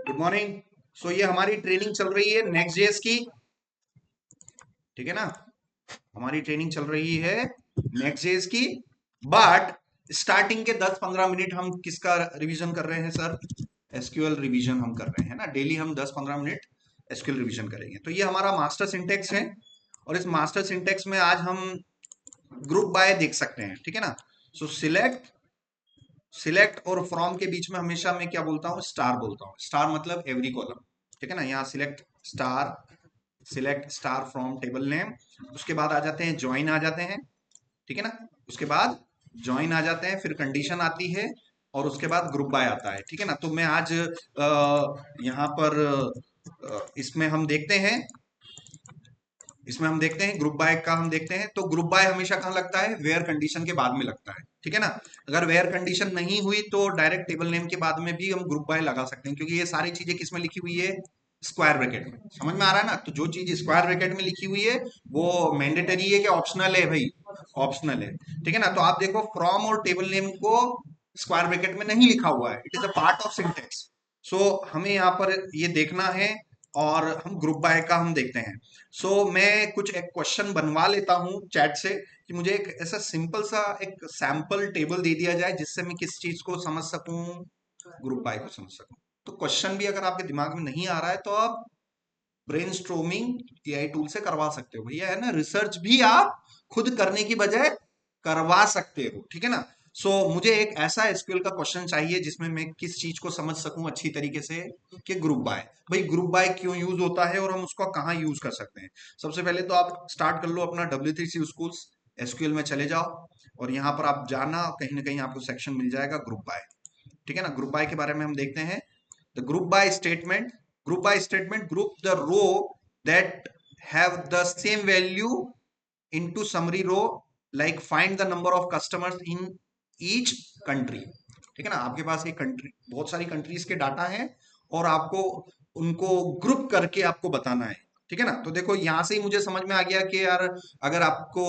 Good morning. सो ये हमारी training चल रही है नेक्स्ट जेएस की, ठीक है ना। हमारी ट्रेनिंग चल रही है नेक्स्ट जेएस की। बट स्टार्टिंग के 10-15 मिनट हम किसका रिवीजन कर रहे हैं सर? एसक्यूएल रिवीजन हम कर रहे हैं ना। डेली हम 10-15 मिनट एसक्यूएल रिवीजन करेंगे। तो ये हमारा मास्टर सिंटेक्स है और इस मास्टर सिंटेक्स में आज हम ग्रुप बाय देख सकते हैं, ठीक है ना। सो सिलेक्ट सिलेक्ट और फ्रॉम के बीच में हमेशा मैं क्या बोलता हूँ? स्टार बोलता हूँ। स्टार मतलब एवरी कॉलम, ठीक है ना। यहाँ select star from table name. उसके बाद आ जाते हैं ज्वाइन आ जाते हैं, ठीक है ना। उसके बाद ज्वाइन आ जाते हैं, फिर कंडीशन आती है और उसके बाद ग्रुप बाय आता है, ठीक है ना। तो मैं आज यहाँ पर इसमें हम देखते हैं ग्रुप बाय का हम देखते हैं। तो ग्रुप बाय हमेशा कहाँ लगता है? वेयर कंडीशन के बाद में लगता है, ठीक है ना। अगर वेयर कंडीशन नहीं हुई तो डायरेक्ट टेबल नेम के बाद में भी हम ग्रुप बाय लगा सकते हैं, क्योंकि ये सारी चीजें किसमें लिखी हुई है? स्क्वायर ब्रैकेट में। समझ में आ रहा है ना। तो जो चीज स्क्वायर ब्रैकेट में लिखी हुई है वो मैंडेटरी है कि ऑप्शनल है भाई? ऑप्शनल है, ठीक है ना। तो आप देखो फ्रॉम और टेबल नेम को स्क्वायर ब्रैकेट में नहीं लिखा हुआ है, it is a part of syntax. So हमें यहाँ पर ये देखना है और हम ग्रुप बाय का हम देखते हैं। मैं कुछ एक क्वेश्चन बनवा लेता हूँ चैट से कि मुझे एक ऐसा सिंपल सा एक सैंपल टेबल दे दिया जाए जिससे मैं किस चीज को समझ सकूं? ग्रुप बाय को समझ सकूं। तो क्वेश्चन भी अगर आपके दिमाग में नहीं आ रहा है तो आप ब्रेनस्टॉर्मिंग एआई टूल से करवा सकते हो भैया, है ना। रिसर्च भी आप खुद करने की बजाय करवा सकते हो, ठीक है ना। मुझे एक ऐसा एसक्यूएल का क्वेश्चन चाहिए जिसमें मैं किस चीज को समझ सकूं अच्छी तरीके से, कि ग्रुप बाय। भाई ग्रुप बाय क्यों यूज होता है और हम उसको कहाँ यूज कर सकते हैं? सबसे पहले तो आप स्टार्ट कर लो अपना W3C स्कूल्स, एसक्यूएल में चले जाओ और यहाँ पर आप जाना, कहीं ना कहीं आपको सेक्शन मिल जाएगा ग्रुप बाय, ठीक है ना। ग्रुप बाय के बारे में हम देखते हैं। The group by statement group the row that have the same value into summary row, like find the number of customers in each country, ठीक है ना। आपके पास एक कंट्री, बहुत सारी कंट्रीज के डाटा हैं और आपको उनको ग्रुप करके आपको बताना है, ठीक है ना। तो देखो यहां से ही मुझे समझ में आ गया कि यार अगर आपको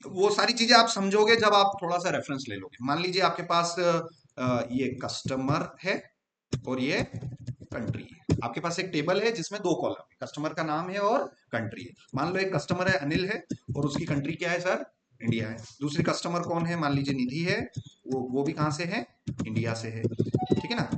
वो सारी चीजें आप समझोगे जब आप थोड़ा सा रेफरेंस ले लोगे। मान लीजिए आपके पास ये कस्टमर है और ये कंट्री है। आपके पास एक टेबल है जिसमें दो कॉलम है, कस्टमर का नाम है और कंट्री है। मान लो एक कस्टमर है अनिल है और उसकी कंट्री क्या है सर? इंडिया है। दूसरी कस्टमर कौन है? मान लीजिए निधि है, वो भी कहां से है? इंडिया से है, ठीक है ना।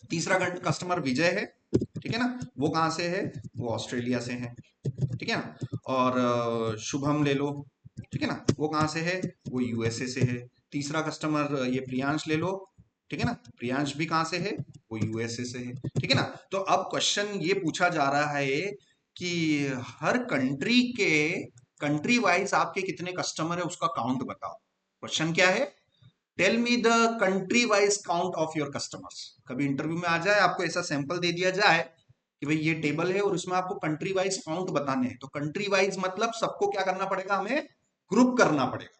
तीसरा कस्टमर विजय है, ठीक है ना, वो कहां से है? वो ऑस्ट्रेलिया से है, ठीक है ना। और शुभम ले लो, ठीक है ना, वो कहां से है? वो यूएसए से है। तीसरा कस्टमर ये प्रियांश ले लो, ठीक है ना, प्रियांश भी कहां से है? वो यूएसए से है, ठीक है ना। तो अब क्वेश्चन ये पूछा जा रहा है कि हर कंट्री वाइज आपके कितने कस्टमर है उसका काउंट बताओ। क्वेश्चन क्या है? Tell me the country wise count of your customers. कभी इंटरव्यू में आ जाए आपको ऐसा सैंपल दे दिया जाए कि भाई ये टेबल है और इसमें आपको कंट्री वाइज काउंट बताने हैं, तो कंट्री वाइज मतलब सबको क्या करना पड़ेगा? हमें ग्रुप करना पड़ेगा,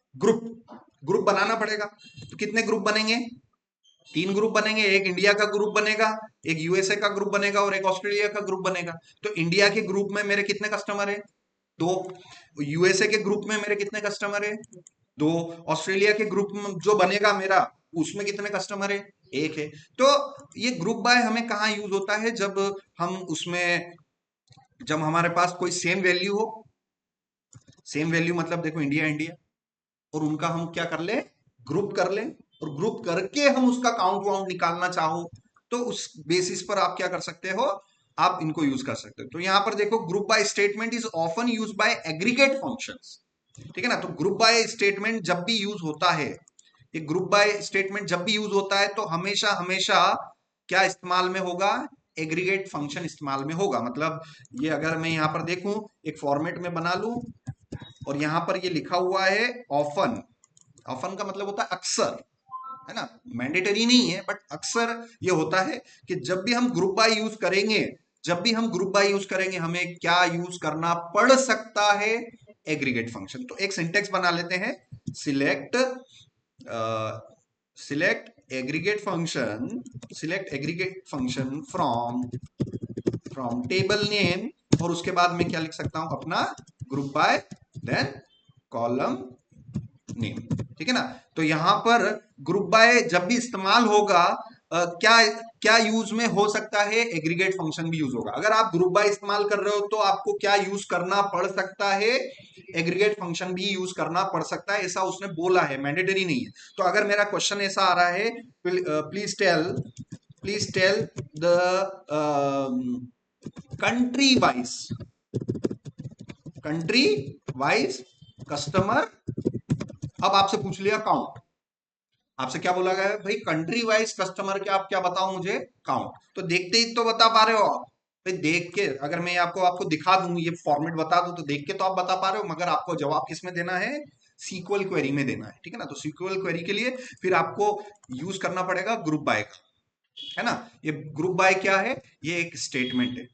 ग्रुप बनाना पड़ेगा। तो कितने ग्रुप बनेंगे? 3 ग्रुप बनेंगे। एक इंडिया का ग्रुप बनेगा, एक यूएसए का ग्रुप बनेगा और एक ऑस्ट्रेलिया का ग्रुप बनेगा। तो इंडिया के ग्रुप में मेरे कितने कस्टमर है? 2। यूएसए के ग्रुप में मेरे कितने कस्टमर है? 2। ऑस्ट्रेलिया के ग्रुप में जो बनेगा मेरा, उसमें कितने कस्टमर है? 1 है। तो ये ग्रुप बाय हमें कहाँ यूज होता है? हम उसमें जब हमारे पास कोई सेम वैल्यू हो। सेम वैल्यू मतलब देखो इंडिया इंडिया, और उनका हम क्या कर ले? ग्रुप कर ले, और ग्रुप करके हम उसका काउंट वाउंट निकालना चाहो तो उस बेसिस पर आप क्या कर सकते हो? आप इनको यूज कर सकते हो। तो यहां पर देखो group by statement is often use by aggregate functions, ठीक है ना। तो ग्रुप बाय स्टेटमेंट जब भी यूज होता है, ये ग्रुप बाय स्टेटमेंट जब भी यूज होता है तो हमेशा हमेशा क्या इस्तेमाल में होगा? एग्रीगेट फंक्शन इस्तेमाल में होगा। मतलब ये अगर मैं यहां पर देखूं, एक फॉर्मेट में बना लूं और यहां पर ये लिखा हुआ है ऑफन। ऑफन का मतलब होता है अक्सर, है ना। मैंडेटरी नहीं है बट अक्सर ये होता है कि जब भी हम ग्रुप बाय यूज करेंगे हमें क्या यूज करना पड़ सकता है? Aggregate function. तो एक सिंटेक्स बना लेते हैं। Select select aggregate function from table name, और उसके बाद मैं क्या लिख सकता हूं? अपना group by then column name, ठीक है ना। तो यहां पर ग्रुप बाय जब भी इस्तेमाल होगा क्या क्या यूज में हो सकता है, एग्रीगेट फंक्शन भी यूज होगा। अगर आप ग्रुप बाय इस्तेमाल कर रहे हो तो आपको क्या यूज करना पड़ सकता है, एग्रीगेट फंक्शन भी यूज करना पड़ सकता है, ऐसा उसने बोला है, मैंडेटरी नहीं है। तो अगर मेरा क्वेश्चन ऐसा आ रहा है, please tell the country wise, country wise customer, अब आपसे पूछ लिया काउंट, आपसे क्या बोला गया है भाई, कंट्री वाइज कस्टमर के आप क्या बताओ मुझे, काउंट। तो देखते ही तो बता पा रहे हो आप भाई, देख के अगर मैं आपको आपको दिखा दूं, ये फॉर्मेट बता दूं, तो देख के तो आप बता पा रहे हो, मगर आपको जवाब किस में देना है, सीक्वल क्वेरी में देना है, ठीक है ना। तो सीक्वल क्वेरी के लिए फिर आपको यूज करना पड़ेगा ग्रुप बाय का, है ना। ये ग्रुप बाय क्या है, ये एक स्टेटमेंट है,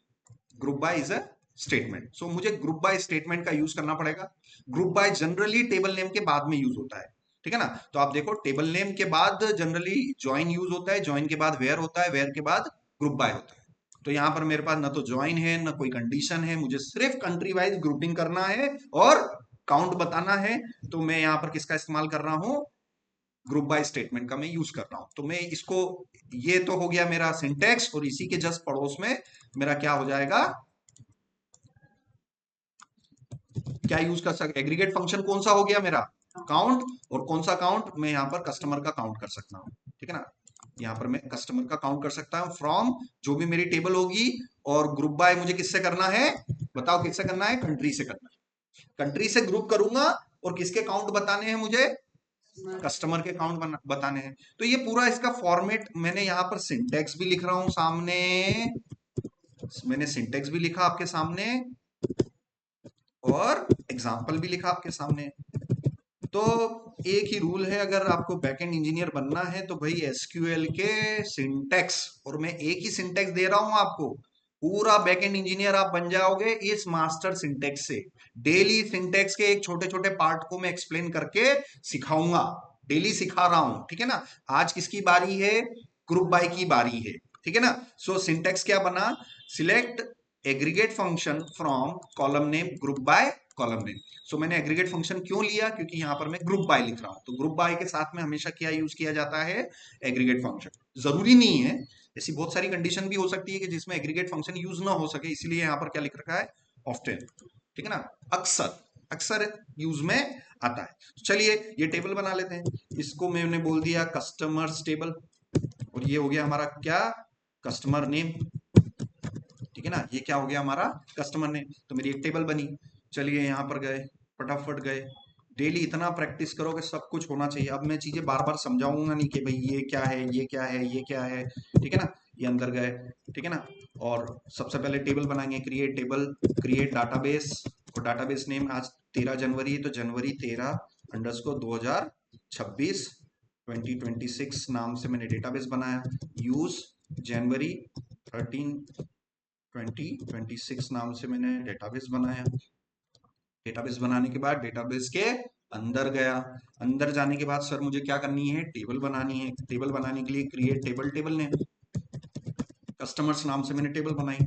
group by is a statement. So मुझे ग्रुप बाय स्टेटमेंट का यूज करना पड़ेगा। Group by generally table name के बाद में यूज होता है, ठीक है ना। तो आप देखो टेबल नेम के बाद जनरली ज्वाइन यूज होता है, ज्वाइन के बाद वेयर होता है, वेयर के बाद ग्रुप बाय होता है। तो यहां पर मेरे पास ना तो ज्वाइन है ना कोई कंडीशन है, मुझे सिर्फ कंट्री वाइज ग्रुपिंग करना है और काउंट बताना है। तो मैं यहां पर किसका इस्तेमाल कर रहा हूं, ग्रुप बाय स्टेटमेंट का मैं यूज कर रहा हूं। तो मैं इसको, ये तो हो गया मेरा सिंटेक्स, और इसी के जस्ट पड़ोस में मेरा क्या हो जाएगा, क्या यूज कर सकते, एग्रीगेट फंक्शन कौन सा हो गया मेरा, काउंट। और कौन सा काउंट, मैं यहां पर कस्टमर का काउंट कर सकता हूं, ठीक है ना। यहां पर मैं कस्टमर का काउंट कर सकता हूं फ्रॉम जो भी मेरी टेबल होगी। और ग्रुप बाय मुझे किससे करना है, बताओ किससे करना है, कंट्री से करना है। कंट्री से ग्रुप करूंगा और किसके काउंट बताने हैं मुझे, कस्टमर के काउंट बताने हैं। तो ये पूरा इसका फॉर्मेट, मैंने यहां पर सिंटेक्स भी लिख रहा हूं सामने, मैंने सिंटेक्स भी लिखा आपके सामने और एग्जाम्पल भी लिखा आपके सामने। तो एक ही रूल है, अगर आपको बैकएंड इंजीनियर बनना है तो भाई एसक्यूएल के सिंटेक्स, और मैं एक ही सिंटेक्स दे रहा हूं आपको, पूरा बैकएंड इंजीनियर आप बन जाओगे इस मास्टर सिंटेक्स से। डेली सिंटेक्स के एक छोटे छोटे पार्ट को मैं एक्सप्लेन करके सिखाऊंगा, डेली सिखा रहा हूं, ठीक है ना। आज किसकी बारी है, ग्रुप बाय की बारी है, ठीक है ना। सो सिंटेक्स क्या बना, select aggregate function from column name group by column name. So मैंने एग्रीगेट फंक्शन क्यों लिया, क्योंकि यहां पर मैं ग्रुप बाय लिख रहा हूं, तो ग्रुप बाय के साथ में हमेशा क्या यूज किया जाता है, एग्रीगेट फंक्शन। जरूरी नहीं है, ऐसी बहुत सारी कंडीशन भी हो सकती है कि जिसमें एग्रीगेट फंक्शन यूज ना हो सके, इसलिए यहां पर क्या लिख रखा है, ऑफ्टन, ठीक है ना, अक्सर, अक्सर यूज में आता है। तो चलिए ये टेबल बना लेते हैं, इसको मैंने बोल दिया कस्टमर्स टेबल, और ये हो गया हमारा क्या, कस्टमर नेम, ठीक है ना। ये क्या हो गया हमारा, कस्टमर नेम। तो मेरी एक टेबल बनी। चलिए यहां पर गए, फटाफट गए, डेली इतना प्रैक्टिस करो कि सब कुछ होना चाहिए। अब मैं चीजें बार बार समझाऊंगा नहीं कि भाई ये क्या है, ये क्या है, ये क्या है, ठीक है ना। ये अंदर गए, ठीक है ना। और सबसे पहले टेबल बनाएंगे, क्रिएट टेबल, क्रिएट डाटाबेस, और डाटाबेस नेम आज 13 जनवरी है, तो जनवरी 13 _ 2026 2026 नाम से मैंने डेटाबेस बनाया। यूज जनवरी 13 _ 2026 नाम से मैंने डेटाबेस बनाया। डेटाबेस बनाने के बाद डेटाबेस के अंदर गया, अंदर जाने के बाद सर मुझे क्या करनी है, टेबल बनानी है। टेबल बनाने के लिए क्रिएट टेबल, टेबल ने कस्टमर्स नाम से मैंने टेबल बनाई।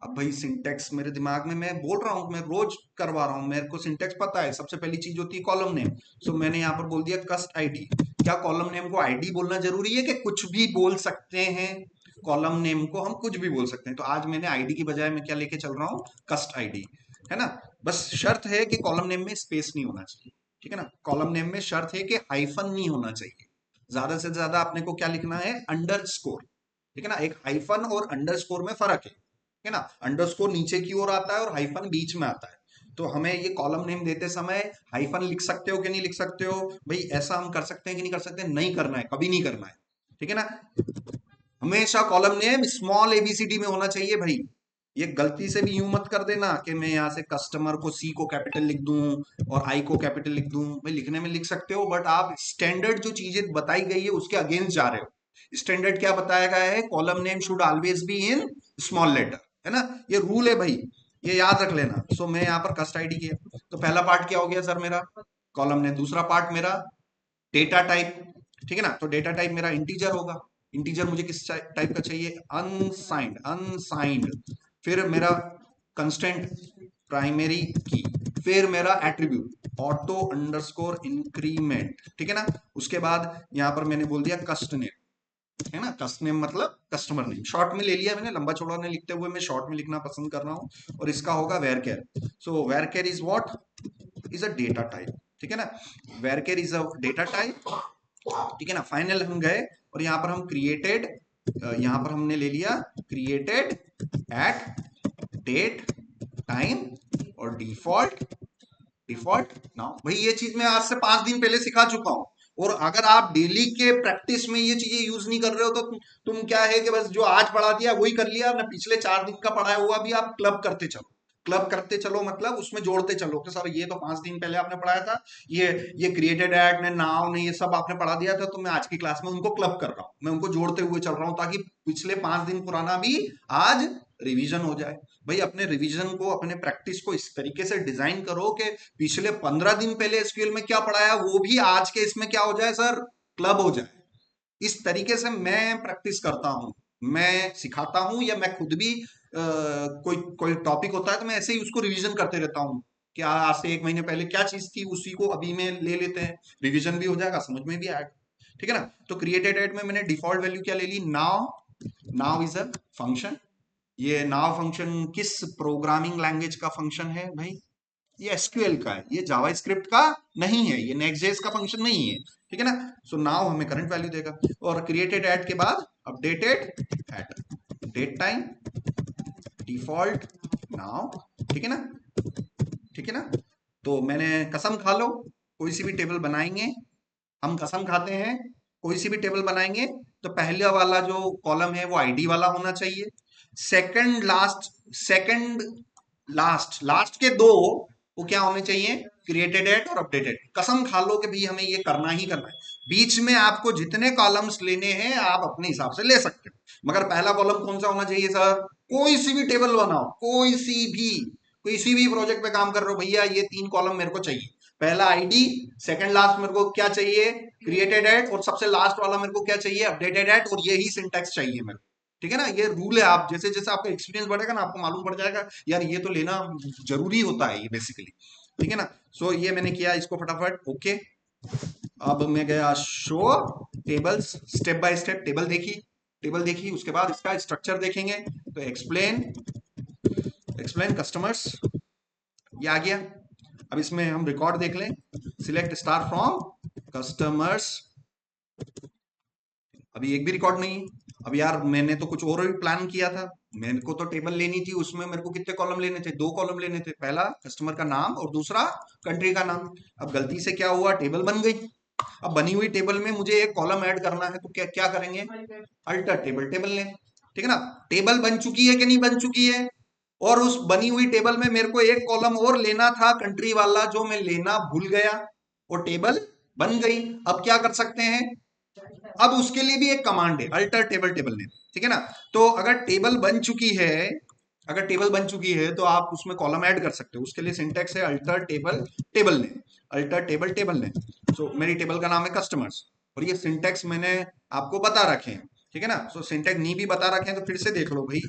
अब भाई सिंटेक्स मेरे दिमाग में, मैं बोल रहा हूँ, मैं रोज करवा रहा हूँ, मेरे को सिंटेक्स पता है। सबसे पहली चीज होती है कॉलम नेम, सो मैंने यहाँ पर बोल दिया कस्ट आईडी। क्या कॉलम नेम को आईडी बोलना जरूरी है कि कुछ भी बोल सकते हैं, कॉलम नेम को हम कुछ भी बोल सकते हैं। तो आज मैंने आईडी की बजाय मैं क्या लेके चल रहा हूँ, कस्ट आईडी, है ना। बस शर्त है कि कॉलम नेम में स्पेस नहीं होना चाहिए, ठीक है ना। कॉलम नेम में शर्त है कि हाइफन नहीं होना चाहिए। ज्यादा से ज्यादा अपने को क्या लिखना है, अंडरस्कोर, ठीक है ना। एक हाइफन और अंडरस्कोर में फर्क है, ठीक है ना। अंडरस्कोर नीचे की ओर आता है और हाइफन बीच में आता है। तो हमें ये कॉलम नेम देते समय हाइफन लिख सकते हो कि नहीं लिख सकते हो, भाई ऐसा हम कर सकते हैं कि नहीं कर सकते, नहीं करना है, कभी नहीं करना है, ठीक है ना। हमेशा कॉलम नेम स्मॉल एबीसीडी में होना चाहिए भाई। ये गलती से भी यूं मत कर देना कि मैं यहाँ से कस्टमर को सी को कैपिटल लिख दूं और आई को कैपिटल लिख दूं। भाई लिखने में लिख सकते हो, बट आप स्टैंडर्ड जो चीजें बताई गई है उसके अगेंस्ट जा रहे हो। स्टैंडर्ड क्या बताया गया है, column name should always be in small letter, है ना। ये रूल है भाई, ये याद रख लेना। सो मैं यहाँ पर कस्ट आईडी किया, तो पहला पार्ट क्या हो गया सर मेरा, कॉलम नेम। दूसरा पार्ट मेरा डेटा टाइप, ठीक है ना। तो डेटा टाइप मेरा इंटीजर होगा। इंटीजर मुझे किस टाइप का चाहिए, अनसाइंड, अनसाइंड। फिर मेरा कंस्टेंट प्राइमरी की, फिर मेरा एट्रीब्यूट ऑटो अंडरस्कोर इंक्रीमेंट, ठीक है ना। उसके बाद यहां पर मैंने बोल दिया कस्ट नेम, है ना। कस्ट नेम मतलब कस्टमर नेम, शॉर्ट में ले लिया मैंने, लंबा चौड़ा नहीं लिखते हुए मैं शॉर्ट में लिखना पसंद कर रहा हूं। और इसका होगा varchar. So varchar is what, is a data type, ठीक है ना। Varchar is a data type, ठीक है ना। फाइनल हम गए और यहाँ पर हम क्रिएटेड, यहाँ पर हमने ले लिया क्रिएटेड एट डेट टाइम और डिफॉल्ट, डिफॉल्ट नाउ। भाई ये चीज मैं आज से 5 दिन पहले सिखा चुका हूं। और अगर आप डेली के प्रैक्टिस में ये चीजें यूज नहीं कर रहे हो तो तुम क्या है कि बस जो आज पढ़ा दिया वही कर लिया ना, पिछले 4 दिन का पढ़ाया हुआ भी आप क्लब करते चलो। क्लब करते चलो मतलब उसमें जोड़ते चलो कि सर ये तो 5 दिन पहले आपने पढ़ाया था, ये क्रिएटेड एड ने नाउ ने ये सब आपने पढ़ा दिया था, तो मैं आज की क्लास में उनको क्लब कर रहा हूँ, मैं उनको जोड़ते हुए चल रहा हूँ ताकि पिछले 5 दिन पुराना भी आज रिवीजन हो जाए। भाई अपने रिवीजन को, अपने प्रैक्टिस को इस तरीके से डिजाइन करो कि पिछले 15 दिन पहले एसक्यूएल में क्या पढ़ाया वो भी आज के इसमें क्या हो जाए सर, क्लब हो जाए। इस तरीके से मैं प्रैक्टिस करता हूं, मैं सिखाता हूं, या मैं खुद भी कोई कोई टॉपिक होता है तो मैं ऐसे ही उसको रिवीजन करते रहता हूँ कि आज से 1 महीने पहले क्या चीज थी उसी को अभी में ले लेते हैं, रिवीजन भी हो जाएगा, समझ में भी आएगा, ठीक है ना। तो क्रिएटेड एड में मैंने डिफॉल्ट वैल्यू क्या ले ली, now. Now is a function. ये नाउ फंक्शन किस प्रोग्रामिंग लैंग्वेज का फंक्शन है भाई, ये एसक्यूएल का है, ये जावास्क्रिप्ट का नहीं है, ये नेक्स्ट.जेएस का फंक्शन नहीं है, ठीक है ना। सो नाउ हमें करंट वैल्यू देगा। और क्रिएटेड एट के बाद updated at date time default now, ठीक है ना, ठीक है ना। तो मैंने कसम खा लो, कोई सी भी टेबल बनाएंगे, हम कसम खाते हैं कोई सी भी टेबल बनाएंगे तो पहले वाला जो कॉलम है वो आईडी वाला होना चाहिए। Second last, second last, last के दो वो क्या होने चाहिए, क्रिएटेड एट और अपडेटेड। कसम खा लो कि भाई हमें ये करना ही करना है। बीच में आपको जितने कॉलम्स लेने हैं आप अपने हिसाब से ले सकते हो, मगर पहला कॉलम कौन सा होना चाहिए सर, कोई सी भी टेबल बनाओ, कोई सी भी, किसी भी प्रोजेक्ट पे काम कर रहे हो भैया, ये 3 कॉलम मेरे को चाहिए। पहला आईडी, सेकंड लास्ट मेरे को क्या चाहिए, क्रिएटेड एट, और सबसे लास्ट वाला मेरे को क्या चाहिए, अपडेटेड एट, और यही सिंटैक्स चाहिए मेरे को, ठीक है ना। ये रूल है, आप जैसे जैसे आपका एक्सपीरियंस बढ़ेगा ना आपको मालूम पड़ जाएगा यार ये तो लेना जरूरी होता है ये बेसिकली, ठीक है ना। सो ये मैंने किया इसको फटाफट, ओके। अब मैं गया show tables, step by step table देखी, टेबल देखी, उसके बाद इसका स्ट्रक्चर देखेंगे। तो एक्सप्लेन, एक्सप्लेन कस्टमर्स, ये आ गया। अब इसमें हम रिकॉर्ड देख लें, सिलेक्ट स्टार फ्रॉम कस्टमर्स, अभी एक भी रिकॉर्ड नहीं है। अब यार मैंने तो कुछ और ही प्लान किया था, मेरे को तो टेबल लेनी थी, उसमें मेरे को कितने कॉलम लेने थे, 2 कॉलम लेने थे, पहला कस्टमर का नाम और दूसरा कंट्री का नाम। अब गलती से क्या हुआ, टेबल बन गई। अब बनी हुई टेबल में मुझे एक कॉलम ऐड करना है तो क्या क्या करेंगे, अल्टर टेबल टेबल लें, ठीक है ना। टेबल बन चुकी है कि नहीं बन चुकी है, और उस बनी हुई टेबल में मेरे को एक कॉलम और लेना था कंट्री वाला जो मैं लेना भूल गया, और टेबल बन गई। अब क्या कर सकते हैं, अब उसके लिए भी एक कमांड है, अल्टर टेबल टेबल नेम, ठीक है ना। तो अगर टेबल बन चुकी है, अगर टेबल बन चुकी है तो आप उसमें कॉलम ऐड कर सकते हो, उसके लिए सिंटेक्स है alter table table name, alter table table name. So मेरी टेबल का नाम है कस्टमर्स, और ये सिंटेक्स मैंने आपको बता रखे हैं, ठीक है ना। सो सिंटेक्स नहीं भी बता रखे हैं तो फिर से देख लो भाई,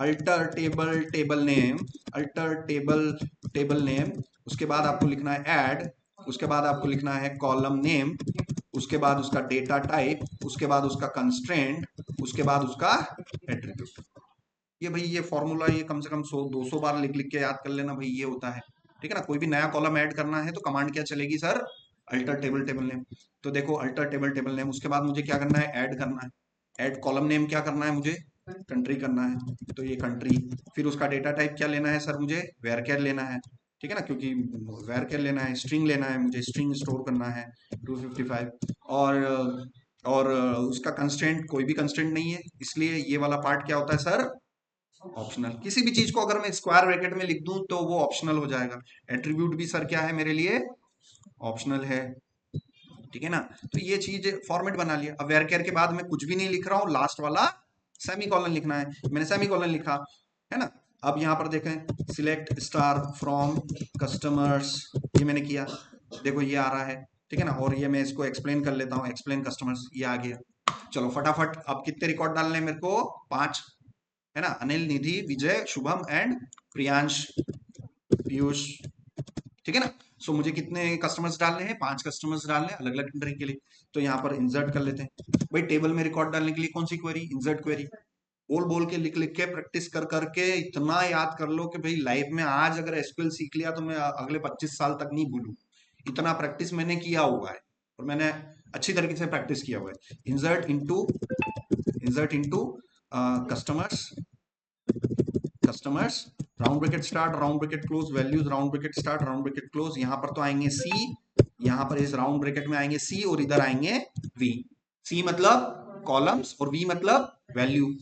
alter table table name, alter table table name, उसके बाद आपको लिखना है ऐड, उसके बाद आपको लिखना है कॉलम नेम, उसके बाद उसका डेटा टाइप, उसके बाद उसका कंस्ट्रेंट, उसके बाद उसका एट्रीब्यूट। ये भाई ये फॉर्मूला ये कम से कम 100-200 बार लिख लिख के याद कर लेना भाई, ये होता है, ठीक है ना। कोई भी नया कॉलम ऐड करना है तो कमांड क्या चलेगी sir, alter table table name. तो देखो अल्टर टेबल टेबल नेम, उसके बाद मुझे क्या करना है, ऐड करना है, ऐड कॉलम नेम क्या करना है मुझे, कंट्री करना है, तो ये कंट्री। फिर उसका डेटा टाइप क्या लेना है सर, मुझे वेर केयर लेना है, ठीक है ना, क्योंकि वेर केयर लेना है, स्ट्रिंग लेना है, मुझे स्ट्रिंग स्टोर करना है 255। और उसका कंस्टेंट कोई भी कंस्टेंट नहीं है, इसलिए ये वाला पार्ट क्या होता है सर, ऑप्शनल। किसी भी चीज को अगर मैं स्क्वायर ब्रैकेट में लिख दूं तो वो ऑप्शनल हो जाएगा। एट्रीब्यूट भी सर क्या है मेरे लिए, ऑप्शनल है, ठीक है ना। तो ये चीज फॉर्मेट बना लिया। अब वेर केयर के बाद मैं कुछ भी नहीं लिख रहा हूँ, लास्ट वाला सेमी कॉलन लिखना है, मैंने सेमी कॉलन लिखा है ना। अब यहाँ पर देखें, सिलेक्ट स्टार फ्रॉम कस्टमर्स, ये मैंने किया, देखो ये आ रहा है, ठीक है ना। और ये मैं इसको एक्सप्लेन कर लेता हूँ, एक्सप्लेन कस्टमर्स, ये आ गया। चलो फटाफट, अब कितने रिकॉर्ड डालने हैं मेरे को, 5, है ना, अनिल, निधि, विजय, शुभम एंड प्रियांश, पीयूष, ठीक है ना। सो मुझे कितने कस्टमर्स डालने हैं? 5 कस्टमर्स डालने हैं अलग अलग कंट्री के लिए। तो यहाँ पर इंसर्ट कर लेते हैं भाई। टेबल में रिकॉर्ड डालने के लिए कौन सी क्वेरी? Insert query. बोल बोल के लिख लिख के प्रैक्टिस कर करके इतना याद कर लो कि भाई लाइफ में आज अगर एसक्यूएल सीख लिया तो मैं अगले 25 साल तक नहीं भूलूं। इतना प्रैक्टिस मैंने किया हुआ है और मैंने अच्छी तरीके से प्रैक्टिस किया हुआ है। Insert into customers, customers, round bracket start, round bracket close, values, round bracket start, round bracket close. यहां पर तो आएंगे सी, यहां पर इस राउंड ब्रैकेट में आएंगे सी और इधर आएंगे वी। सी मतलब कॉलम्स और वी मतलब वैल्यू,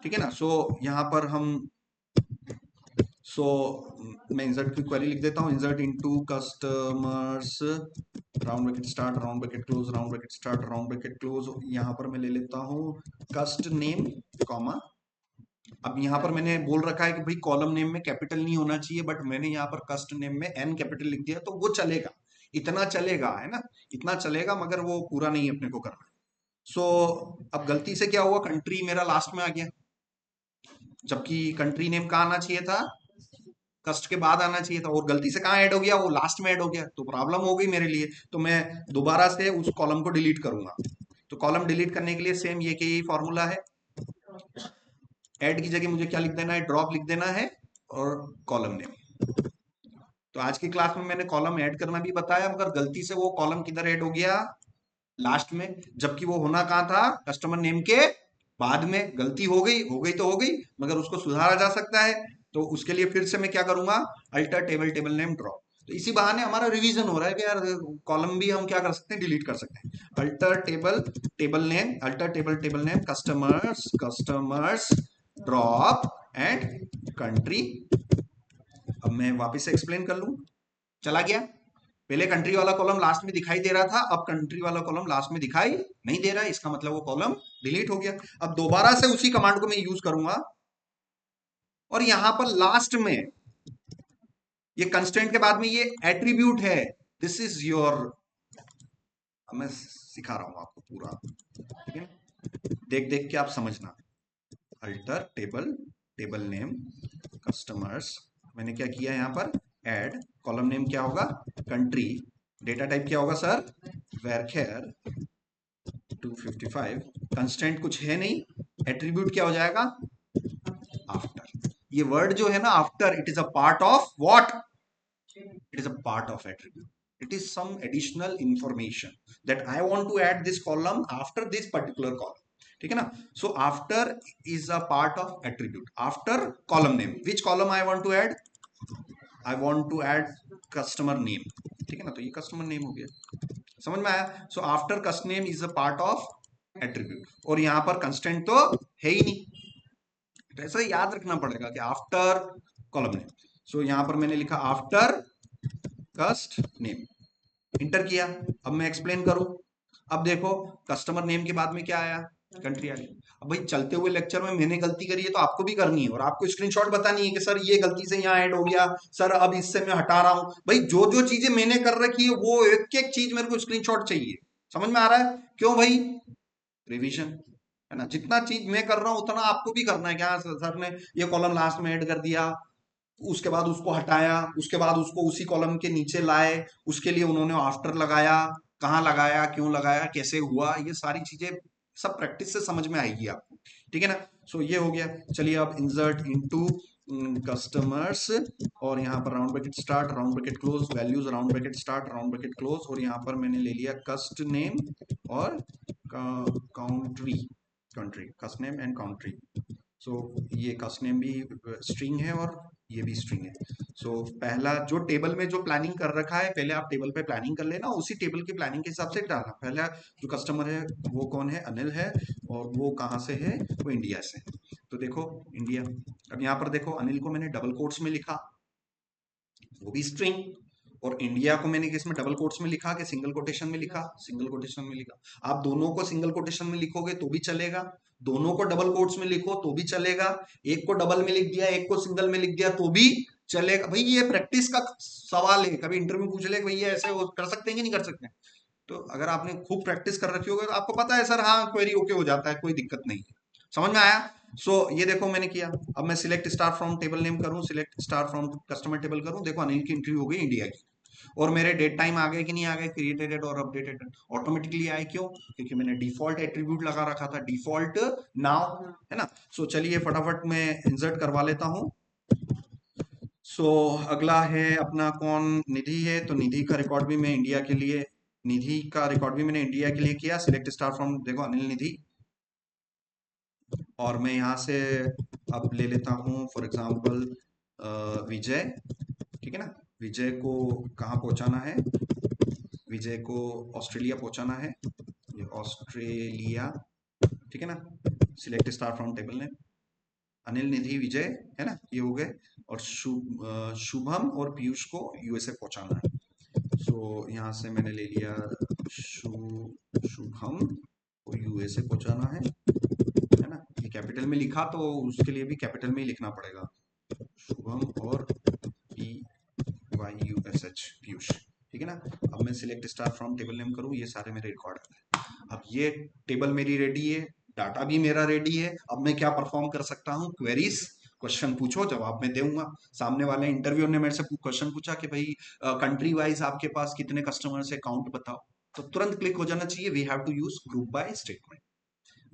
ठीक है ना। सो यहां पर हम सो मैं इंसर्ट की क्वेरी लिख देता हूं, insert into customers, round bracket start, round bracket close, round bracket start, round bracket close. यहां पर मैं ले लेता हूं कस्ट नेम कॉमा। अब यहाँ पर मैंने बोल रखा है कि भाई कॉलम नेम में कैपिटल नहीं होना चाहिए, बट मैंने यहाँ पर कस्ट नेम में एन कैपिटल लिख दिया तो वो चलेगा, इतना चलेगा, है ना, इतना चलेगा, मगर वो पूरा नहीं अपने को करना। सो अब गलती से क्या हुआ, कंट्री मेरा लास्ट में आ गया, जबकि कंट्री नेम कहाँ आना चाहिए था? कस्ट के बाद आना चाहिए था, और गलती से कहाँ ऐड हो गया? वो लास्ट में ऐड हो गया, तो प्रॉब्लम हो गई मेरे लिए। तो मैं दोबारा से उस कॉलम को डिलीट करूंगा। तो कॉलम डिलीट करने के लिए सेम ये कि यही फॉर्मूला है। ऐड की जगह मुझे क्या लिख देना है? ड्रॉप लिख देना है और कॉलम नेम। तो आज की क्लास में मैंने कॉलम ऐड करना भी बताया, मगर गलती से वो कॉलम किधर ऐड हो गया? लास्ट में, जबकि वो होना कहाँ था? कस्टमर नेम के बाद में। गलती हो गई तो हो गई, मगर उसको सुधारा जा सकता है। तो उसके लिए फिर से मैं क्या करूंगा? Alter table table name drop. तो इसी बहाने हमारा रिवीजन हो रहा है कि यार कॉलम भी हम क्या कर सकते हैं? डिलीट कर सकते हैं। Alter table table name, alter table table name, customers, customers, drop and country. अब मैं वापस से एक्सप्लेन कर लूं, चला गया। पहले कंट्री वाला कॉलम लास्ट में दिखाई दे रहा था, अब कंट्री वाला कॉलम लास्ट में दिखाई नहीं दे रहा है, इसका मतलब वो कॉलम डिलीट हो गया। अब दोबारा से उसी कमांड को मैं यूज करूंगा, और यहां पर लास्ट में ये कंस्टेंट के बाद में ये एट्रीब्यूट है, दिस इज योर, मैं सिखा रहा हूं आपको पूरा, ठीक है, देख देख के आप समझना। Alter table table name customers, मैंने क्या किया यहाँ पर? ऐड कॉलम नेम क्या होगा? कंट्री, डेटा टाइप क्या होगा सर? वेरखेर 255, कंस्टेंट कुछ है नहीं, एट्रीब्यूट क्या हो जाएगा? आफ्टर। ये वर्ड जो है ना after, it is a part of what? It is a part of attribute, it is some additional information that I want to add this column after this particular column, ठीक है ना। so after is a part of attribute after column name, which column I want to add? I want to add customer name, ठीक है ना। तो ये customer name हो गया, समझ में आया? सो आफ्टर कस्ट name is a part of attribute, और यहां पर कंस्टेंट तो है ही नहीं, तो ऐसा याद रखना पड़ेगा कि आफ्टर कॉलम नेम। सो यहां पर मैंने लिखा आफ्टर कस्ट नेम, इंटर किया। अब मैं एक्सप्लेन करूं, अब देखो कस्टमर नेम के बाद में क्या आया? कंट्री आ गई। अब भाई चलते हुए लेक्चर में मैंने गलती करी है तो आपको भी करनी है, और आपको स्क्रीनशॉट बतानी है कि सर ये गलती से यहाँ ऐड हो गया, सर अब इससे मैं हटा रहा हूं। भाई जो जो चीजें मैंने कर रखी है वो एक एक चीज मेरे को स्क्रीनशॉट चाहिए, समझ में आ रहा है? क्यों भाई? रिवीजन, है ना। जितना चीज मैं कर रहा हूं उतना आपको भी करना है। क्या सर ने ये कॉलम लास्ट में ऐड कर दिया, उसके बाद उसको हटाया, उसके बाद उसको उसी कॉलम के नीचे लाए, उसके लिए उन्होंने आफ्टर लगाया, कहाँ लगाया, क्यों लगाया, कैसे हुआ, ये सारी चीजें सब प्रैक्टिस से समझ में आएगी आपको, ठीक है ना। सो ये हो गया। चलिए अब इंसर्ट इनटू कस्टमर्स, और यहाँ पर round bracket start, round bracket close, values, round bracket start, round bracket close, और यहाँ पर मैंने ले लिया कस्ट नेम और काउंट्री, कंट्री, कस्ट नेम एंड काउंट्री। सो ये कस्ट नेम भी स्ट्रिंग है और ये भी स्ट्रिंग है। सो पहला जो टेबल में जो प्लानिंग कर रखा है, पहले आप टेबल पे प्लानिंग कर लेना, उसी टेबल की प्लानिंग के हिसाब से डालना। पहला जो कस्टमर है वो कौन है? अनिल है, और वो कहाँ से है? वो इंडिया से। तो देखो इंडिया, अब यहाँ पर देखो अनिल को मैंने डबल कोट्स में लिखा, वो भी स्ट्रिंग, और इंडिया को मैंने किस में डबल कोट्स में लिखा कि सिंगल कोटेशन में लिखा? सिंगल कोटेशन में लिखा। आप दोनों को सिंगल कोटेशन में लिखोगे तो भी चलेगा, दोनों को डबल कोट्स में लिखो तो भी चलेगा, एक को डबल में लिख दिया, एक को सिंगल में लिख दिया तो भी चलेगा। भाई ये प्रैक्टिस का सवाल है, कभी इंटरव्यू पूछ ले भैया ऐसे कर सकते हैं कि नहीं कर सकते? तो अगर आपने खूब प्रैक्टिस कर रखी होगी तो आपको पता है सर हाँ क्वेरी ओके हो जाता है, कोई दिक्कत नहीं है। समझ में आया? ये देखो मैंने किया। अब मैं select star from table name करूं, select star from customer table करूं, देखो अनिल की एंट्री हो गई इंडिया की। और मेरे डेट टाइम आ गए कि नहीं आ गए, क्रिएटेड और अपडेटेड ऑटोमेटिकली आए, क्यों? क्योंकि मैंने डिफॉल्ट एट्रीब्यूट लगा रखा था, डिफॉल्ट नाउ, है ना। सो चलिए फटाफट मैं इंसर्ट करवा लेता हूं। सो अगला है अपना कौन, निधि है, तो निधि का रिकॉर्ड भी मैं इंडिया के लिए, निधि का रिकॉर्ड भी मैंने इंडिया के लिए किया। सिलेक्ट स्टार फ्रॉम, देखो अनिल निधि, और मैं यहाँ से अब ले लेता हूँ फॉर एग्जांपल विजय, ठीक है ना। विजय को कहाँ पहुंचाना है, विजय को ऑस्ट्रेलिया पहुंचाना है, ये ऑस्ट्रेलिया, ठीक है ना। Select star from table name, Anil Nidhi Vijay, है ना, ये हो गए। और शुभम और पीयूष को यूएसए पहुंचाना है। सो यहाँ से मैंने ले लिया शुभम को यूएसए पहुंचाना है ना। ये कैपिटल में लिखा तो उसके लिए भी कैपिटल में ही लिखना पड़ेगा, शुभम और PYUSH, पीयूष, ठीक है ना। अब मैं select star from table name करूँ, ये सारे मेरे रिकॉर्ड है। अब ये टेबल मेरी रेडी है, डाटा भी मेरा रेडी है। अब मैं क्या परफॉर्म कर सकता हूँ, क्वेरीज, क्वेश्चन पूछो जवाब मैं दूंगा। सामने वाले इंटरव्यू ने मेरे से क्वेश्चन पूछा कि भाई कंट्री वाइज आपके पास कितने कस्टमर्स है, काउंट बताओ, तो तुरंत क्लिक हो जाना चाहिए, we have to use group by statement,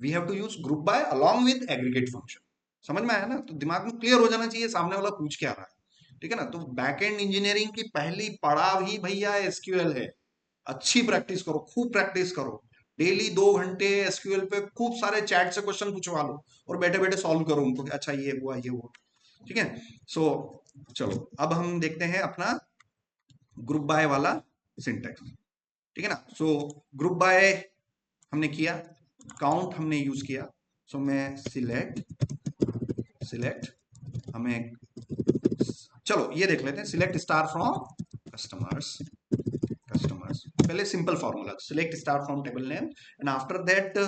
we have to use group by along with aggregate function. समझ में आया ना, तो दिमाग में क्लियर हो जाना चाहिए सामने वाला पूछ क्या रहा है, ठीक है ना। तो बैकएंड इंजीनियरिंग की पहली पड़ाव ही भैया एसक्यूएल है। अच्छी प्रैक्टिस करो, खूब प्रैक्टिस करो, डेली 2 घंटे एसक्यूएल पे खूब सारे चैट से क्वेश्चन पूछवा लो और बैठे बैठे सॉल्व करो उनको, अच्छा ये हुआ ये हुआ, ठीक है। सो चलो अब हम देखते हैं अपना ग्रुप बाय वाला सिंटेक्स, ठीक है ना। सो ग्रुप बाय हमने किया, काउंट हमने यूज किया। सो मैं सिलेक्ट हमें, चलो ये देख लेते हैं, सिलेक्ट स्टार फ्रॉम कस्टमर्स, पहले simple formula, select star from table name and after that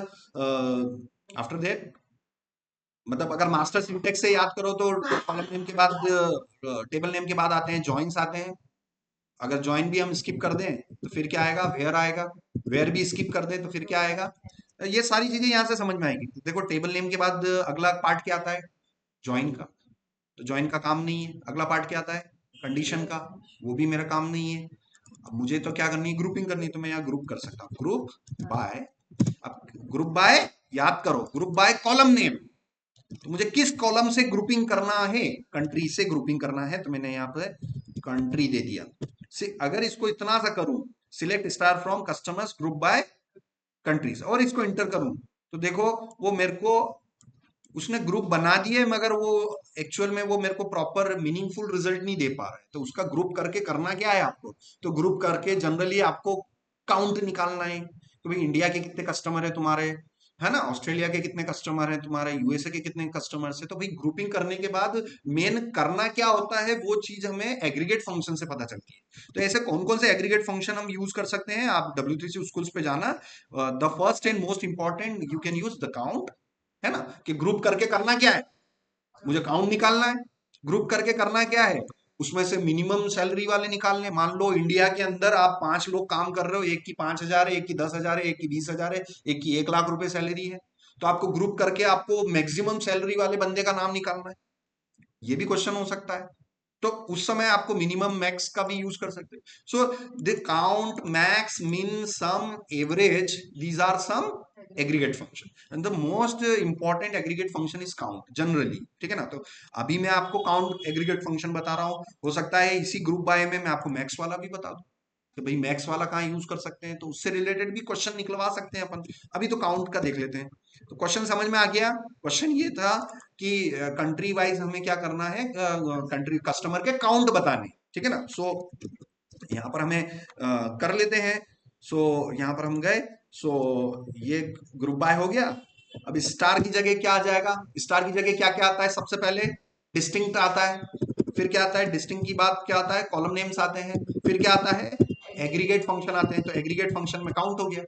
मतलब अगर मास्टर सिंटेक्स से याद करो तो कॉलम नेम के बाद, टेबल नेम के बाद आते हैं जॉइंस आते हैं। अगर जॉइन भी हम स्किप कर दें तो फिर क्या आएगा, वेयर आएगा। वेयर भी स्किप कर दें तो फिर क्या आएगा। ये सारी चीजें यहाँ से समझ में आएगी। देखो टेबल नेम के बाद अगला पार्ट क्या आता है, जॉइन का, तो जॉइन का काम नहीं है। अगला पार्ट क्या आता है, कंडीशन का, वो भी मेरा काम नहीं है। अब मुझे तो क्या करनी है, ग्रुपिंग करनी है, तो मैं यहाँ ग्रुप कर सकता हूँ, ग्रुप बाय। अब ग्रुप बाय, याद करो, ग्रुप बाय कॉलम नेम, तो मुझे किस कॉलम से ग्रुपिंग करना है, कंट्री से ग्रुपिंग करना है, तो मैंने यहाँ पे कंट्री दे दिया। अगर इसको इतना सा करूं, select star from customers group by countries, और इसको इंटर करूं, तो देखो वो मेरे को उसने ग्रुप बना दिए, मगर वो एक्चुअल में वो मेरे को प्रॉपर मीनिंगफुल रिजल्ट नहीं दे पा रहा है। तो उसका ग्रुप करके करना क्या है आपको, तो ग्रुप करके जनरली आपको काउंट निकालना है, तो भाई इंडिया के कितने कस्टमर है तुम्हारे, है ना, ऑस्ट्रेलिया के कितने कस्टमर हैं तुम्हारे, यूएसए के कितने कस्टमर्स है। तो भाई ग्रुपिंग करने के बाद मेन करना क्या होता है, वो चीज हमें एग्रीगेट फंक्शन से पता चलती है। तो ऐसे कौन कौन से एग्रीगेट फंक्शन हम यूज कर सकते हैं, आप W3C स्कूल्स पे जाना, the first and most important you can use the count, है ना, कि ग्रुप करके करना क्या है, मुझे काउंट निकालना है। ग्रुप करके करना क्या है, उसमें से मिनिमम सैलरी वाले निकालने। मान लो इंडिया के अंदर आप 5 लोग काम कर रहे हो, एक की 5,000 है, एक की 10,000 है, एक की 20,000 है, एक की 1 लाख रुपए सैलरी है, तो आपको ग्रुप करके आपको मैक्सिमम सैलरी वाले बंदे का नाम निकालना है। ये भी क्वेश्चन हो सकता है, तो उस समय आपको मिनिमम मैक्स का भी यूज कर सकते हैं। So the count, max, min, sum, average, these are some aggregate function and the most important aggregate function is count generally, ठीक है ना। तो अभी मैं आपको काउंट एग्रीगेट फंक्शन बता रहा हूं, हो सकता है इसी ग्रुप बाय में मैं आपको मैक्स वाला भी बता दूं, तो भाई मैक्स वाला कहाँ यूज कर सकते हैं, तो उससे रिलेटेड भी क्वेश्चन निकलवा सकते हैं अपन। अभी तो काउंट का देख लेते हैं। तो क्वेश्चन समझ में आ गया, क्वेश्चन ये था कि कंट्री वाइज हमें क्या करना है, कंट्री कस्टमर के काउंट बताने, ठीक है ना। सो यहाँ पर हमें कर लेते हैं। सो यहाँ पर हम गए, सो ये ग्रुप बाय हो गया। अब स्टार की जगह क्या आ जाएगा, स्टार की जगह क्या क्या आता है, सबसे पहले डिस्टिंक्ट आता है, फिर क्या आता है, डिस्टिंक्ट की बात क्या आता है, कॉलम नेम्स आते हैं, फिर क्या आता है, एग्रीगेट फंक्शन आते हैं। तो एग्रीगेट फंक्शन में काउंट हो गया,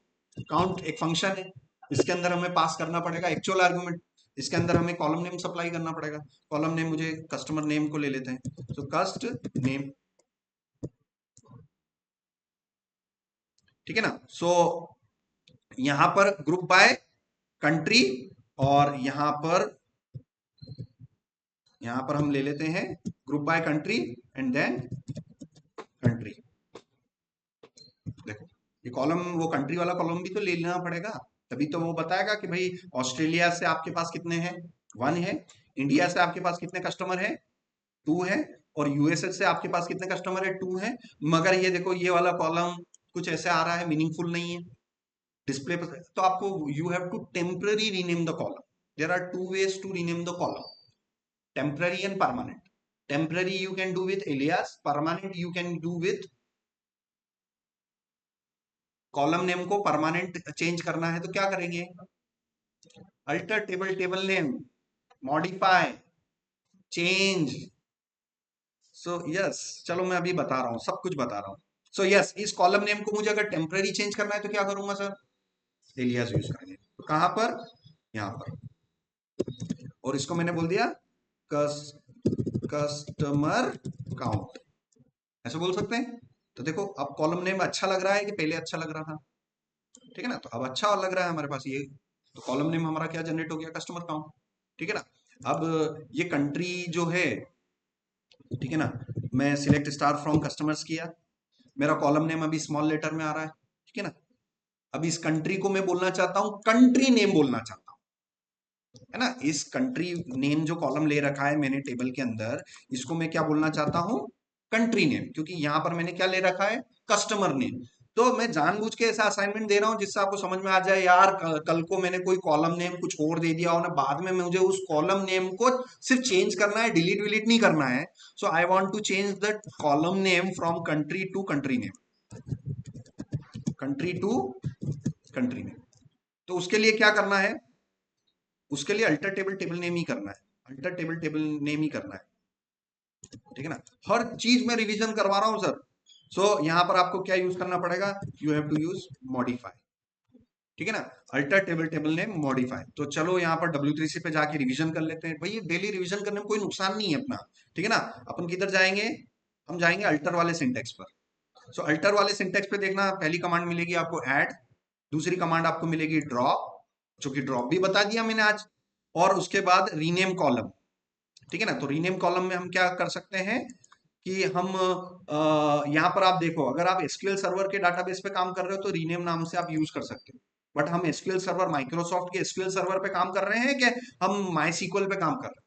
काउंट एक फंक्शन है, इसके अंदर हमें पास करना पड़ेगा एक्चुअल आर्गुमेंट, इसके अंदर हमें कॉलम नेम सप्लाई करना पड़ेगा। कॉलम नेम मुझे कस्टमर नेम को ले लेते हैं, तो कस्ट नेम, ठीक है ना। सो यहां पर ग्रुप बाय कंट्री, और यहां पर हम ले लेते हैं group by country and then country, ये कॉलम, वो कंट्री वाला कॉलम भी तो ले लेना पड़ेगा, तभी तो वो बताएगा कि भाई ऑस्ट्रेलिया से आपके पास कितने हैं, 1 है। इंडिया से आपके पास कितने कस्टमर है, 2 है। और यूएसए से आपके पास कितने कस्टमर है, 2 है। मगर ये देखो ये वाला कॉलम कुछ ऐसे आ रहा है, मीनिंगफुल नहीं है डिस्प्ले पर, तो आपको you have to temporary rename the column. There are 2 ways to rename the column, temporary and permanent. Temporary you can do with alias, permanent you can do with, column name को permanent change करना है तो क्या करेंगे, alter table table name, modify, change. So yes, चलो मैं अभी बता रहा हूँ, सब कुछ बता रहा हूँ। सो यस, इस कॉलम नेम को मुझे अगर टेम्पररी चेंज करना है तो क्या करूंगा सर, एलियास यूज करेंगे। तो कहां पर, यहां पर। और इसको मैंने बोल दिया कस्टमर काउंट, ऐसे बोल सकते हैं। तो देखो अब कॉलम नेम अच्छा लग रहा है कि पहले अच्छा लग रहा था, ठीक है ना, तो अब अच्छा लग रहा है हमारे पास ये। तो कॉलम नेम हमारा क्या जनरेट हो गया, कस्टमर काउंट, ठीक है ना। अब ये कंट्री जो है, ठीक है ना, मैं सिलेक्ट स्टार फ्रॉम कस्टमर्स किया, मेरा कॉलम नेम अभी स्मॉल लेटर में आ रहा है, ठीक है ना। अब इस कंट्री को मैं बोलना चाहता हूं, कंट्री नेम बोलना चाहता हूं, है ना। इस कंट्री नेम जो कॉलम ले रखा है मैंने टेबल के अंदर, इसको मैं क्या बोलना चाहता हूं, कंट्री नेम, क्योंकि यहां पर मैंने क्या ले रखा है, कस्टमर नेम। तो मैं जानबूझ के ऐसा असाइनमेंट दे रहा हूं जिससे आपको समझ में आ जाए, यार कल को मैंने कोई कॉलम नेम कुछ और दे दिया हो ना, बाद में मुझे उस कॉलम नेम को सिर्फ चेंज करना है, डिलीट विलीट नहीं करना है। So I want to change the column name from country to country name, country to country name. तो उसके लिए क्या करना है, उसके लिए अल्टर टेबल टेबल नेम ही करना है, अल्टर टेबल टेबल नेम ही करना है, ठीक है ना। हर चीज में रिवीजन करवा रहा हूं सर। सो यहां पर आपको क्या यूज करना पड़ेगा, you have to use modify, ठीक है ना, alter table table name modify. तो चलो यहाँ पर W3C पे जाके रिवीजन कर लेते हैं, भाई डेली रिवीजन करने में कोई नुकसान नहीं है अपना, ठीक है ना। अपन किधर जाएंगे, हम जाएंगे अल्टर वाले सिंटेक्स पर। सो अल्टर वाले सिंटेक्स पे देखना, पहली कमांड मिलेगी आपको ऐड, दूसरी कमांड आपको मिलेगी ड्रॉप, जो कि ड्रॉप भी बता दिया मैंने आज, और उसके बाद रीनेम कॉलम, ठीक है ना। तो रीनेम कॉलम में हम क्या कर सकते हैं कि हम यहाँ पर आप देखो, अगर आप एसक्यूएल सर्वर के डाटाबेस पे काम कर रहे हो तो रीनेम नाम से आप यूज कर सकते हो। बट हम एसक्यूएल सर्वर, माइक्रोसॉफ्ट के एसक्यूएल सर्वर पे काम कर रहे हैं कि हम माई सीक्वल पे काम कर रहे हैं,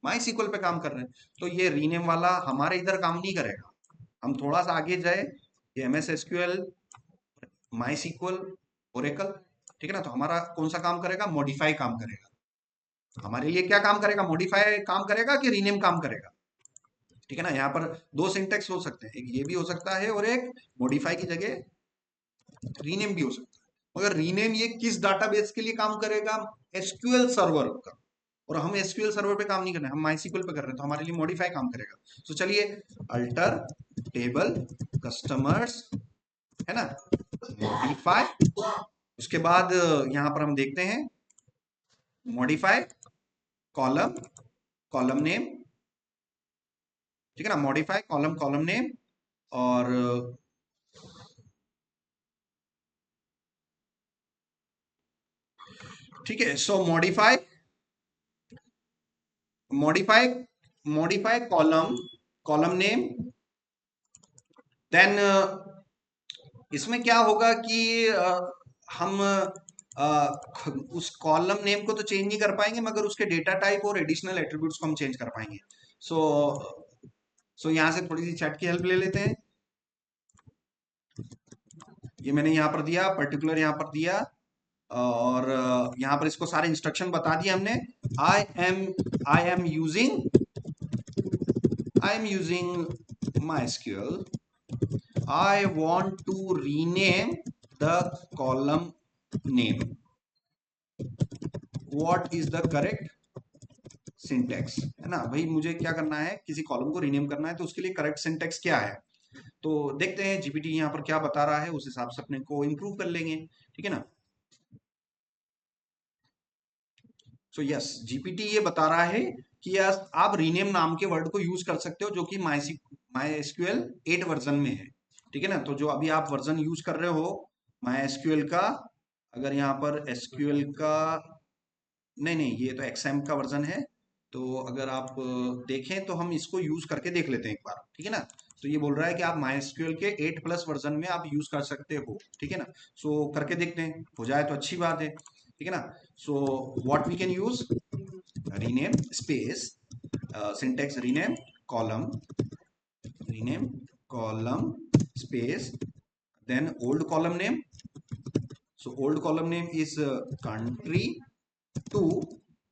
माई सीक्वल पे काम कर रहे हैं, तो ये रीनेम वाला हमारे इधर काम नहीं करेगा। हम थोड़ा सा आगे जाए, ये एमएस एसक्यूएल, माई सीक्वल, ओरेकल, ठीक है ना, तो हमारा कौन सा काम करेगा, मॉडिफाई काम करेगा। हमारे लिए क्या काम करेगा, मॉडिफाई काम करेगा कि रीनेम काम करेगा, ठीक है ना। यहाँ पर दो सिंटेक्स हो सकते हैं, एक ये भी हो सकता है और एक मॉडिफाई की जगह रीनेम भी हो सकता है। मगर रीनेम ये किस डाटाबेस के लिए काम करेगा, एसक्यूएल सर्वर का, और हम एसक्यूएल सर्वर पे काम नहीं कर रहे हैं, हम माईसीक्वल पे कर रहे हैं, तो हमारे लिए मॉडिफाई काम करेगा। तो चलिए, अल्टर टेबल कस्टमर्स, है ना, मॉडिफाई, उसके बाद यहां पर हम देखते हैं मॉडिफाई कॉलम, कॉलम नेम, ठीक है ना, मॉडिफाई कॉलम, कॉलम नेम, और ठीक है। So modify, modify, modify column, column name, then इसमें क्या होगा कि हम उस कॉलम नेम को तो चेंज नहीं कर पाएंगे, मगर उसके डेटा टाइप और एडिशनल एट्रीब्यूट्स को हम चेंज कर पाएंगे। सो सो यहां से थोड़ी सी चैट की हेल्प ले लेते हैं। ये मैंने यहाँ पर दिया, पर्टिकुलर यहाँ पर दिया, और यहाँ पर इसको सारे इंस्ट्रक्शन बता दिए हमने। I am I am using I am using my SQL, I want to rename the column name. What is the correct syntax? है ना भाई, मुझे क्या करना है, किसी कॉलम को रीनेम करना है, तो उसके लिए करेक्ट सिंटेक्स क्या है। तो देखते हैं जीपीटी यहाँ पर क्या बता रहा है, उस हिसाब से अपने को इम्प्रूव कर लेंगे, ठीक है ना। सो यस, जीपीटी ये बता रहा है कि आप रीनेम नाम के वर्ड को यूज कर सकते हो, जो कि माई एसक्यूएल 8 वर्जन में है, ठीक है ना। तो जो अभी आप वर्जन यूज कर रहे हो माई एसक्यूएल का, अगर यहाँ पर एसक्यूएल का, नहीं नहीं, ये तो एक्सएम का वर्जन है, तो अगर आप देखें तो हम इसको यूज करके देख लेते हैं एक बार, ठीक है ना। तो ये बोल रहा है कि आप MySQL के 8+ वर्जन में आप यूज कर सकते हो, ठीक है ना। सो करके देखते हैं, हो जाए तो अच्छी बात है, ठीक है ना। So what we can use, rename space, syntax rename column space, then old column name. So old column name is country to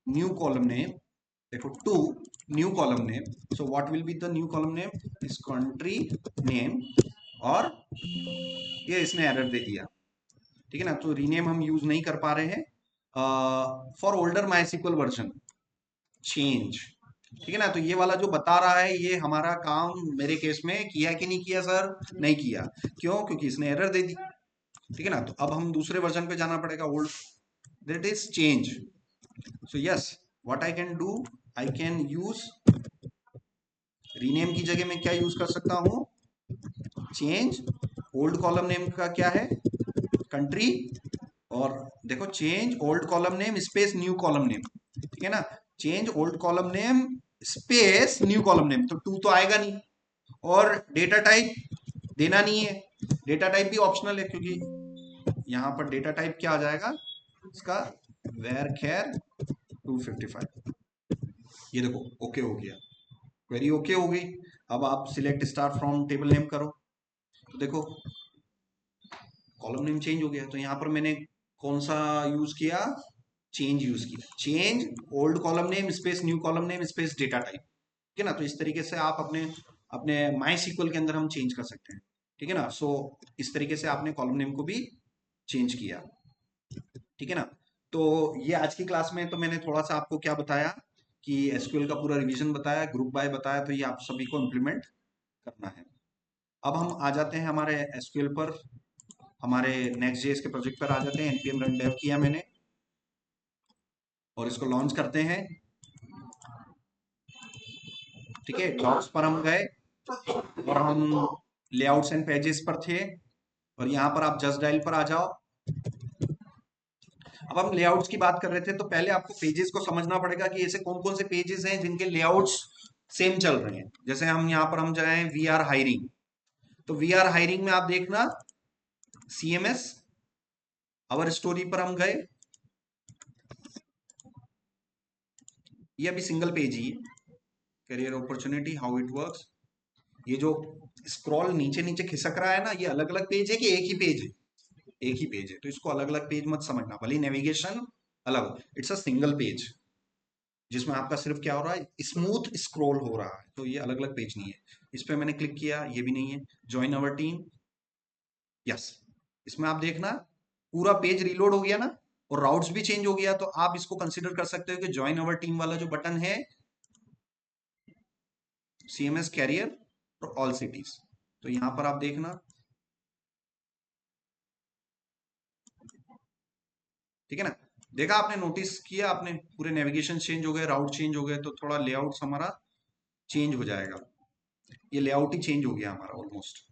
new column name. देखो to new column name. So what will be the new column name is country name, और ये इसने error दे दिया, ठीक है ना। तो rename हम यूज नहीं कर पा रहे हैं। For older MySQL version change, ठीक है ना। तो ये वाला जो बता रहा है ये हमारा काम मेरे केस में किया कि नहीं किया सर, नहीं किया। क्यों? क्योंकि इसने एरर दे दी, ठीक है ना। तो अब हम दूसरे वर्जन पे जाना पड़ेगा, old, that is change. So yes, what I can do, I can use rename की जगह में क्या यूज कर सकता हूं, चेंज। ओल्ड कॉलम नेम का क्या है, कंट्री, और देखो change old column name space new column name, ठीक है ना। Change old column name space new column name, तो टू तो आएगा नहीं, और डेटा टाइप देना नहीं है। डेटा टाइप भी ऑप्शनल है, क्योंकि यहां पर डेटा टाइप क्या आ जाएगा इसका, वेर खैर 255। ये देखो ओके हो गया, क्वेरी ओके हो गई। अब आप select star from table name करो, तो देखो कॉलम नेम चेंज हो गया। तो यहाँ पर मैंने कौन सा यूज किया, चेंज यूज किया, change old column name space new column name space data type, ठीक है ना। तो इस तरीके से आप अपने अपने MySQL के अंदर हम चेंज कर सकते हैं, ठीक है ना। सो इस तरीके से आपने कॉलम नेम को भी चेंज किया, ठीक है ना। तो ये आज की क्लास में तो मैंने थोड़ा सा आपको क्या बताया कि एसक्यूएल का पूरा रिवीजन बताया, ग्रुप बाय बताया, तो ये आप सभी को इम्प्लीमेंट करना है। अब हम आ जाते हैं हमारे एसक्यूएल पर, हमारे नेक्स्ट जेएस के प्रोजेक्ट पर आ जाते हैं। npm रन डेव किया मैंने और इसको लॉन्च करते हैं, ठीक है। डॉक्स पर हम गए और हम लेआउट्स एंड पेजेस पर थे, और यहाँ पर आप जस्ट डायल पर आ जाओ। अब हम लेआउट्स की बात कर रहे थे, तो पहले आपको पेजेस को समझना पड़ेगा कि ऐसे कौन कौन से पेजेस हैं जिनके लेआउट्स सेम चल रहे हैं। जैसे हम यहाँ पर हम जाएं वी आर हायरिंग, तो वी आर हायरिंग में आप देखना CMS आवर स्टोरी पर हम गए, ये अभी सिंगल पेज ही है, career opportunity how it works. ये जो स्क्रॉल नीचे नीचे खिसक रहा है ना, ये अलग अलग पेज है कि एक ही पेज है, एक ही पेज है। तो इसको अलग अलग पेज मत समझना, भले नेविगेशन अलग, इट्स अ सिंगल पेज जिसमें आपका सिर्फ क्या हो रहा है, स्मूथ स्क्रॉल हो रहा है। तो ये अलग अलग पेज नहीं है। इस पे मैंने क्लिक किया, ये भी नहीं है। ज्वाइन अवर टीम, यस, इसमें आप देखना पूरा पेज रीलोड हो गया ना, और राउट्स भी चेंज हो गया। तो आप इसको कंसिडर कर सकते हो कि ज्वाइन अवर टीम वाला जो बटन है CMS कैरियर और ऑल सिटीज, तो यहां पर आप देखना, ठीक है ना। देखा आपने, नोटिस किया आपने, पूरे नेविगेशन चेंज हो गए, राउट चेंज हो गए, तो थोड़ा लेआउट हमारा चेंज हो जाएगा। ये लेआउट ही चेंज हो गया हमारा ऑलमोस्ट।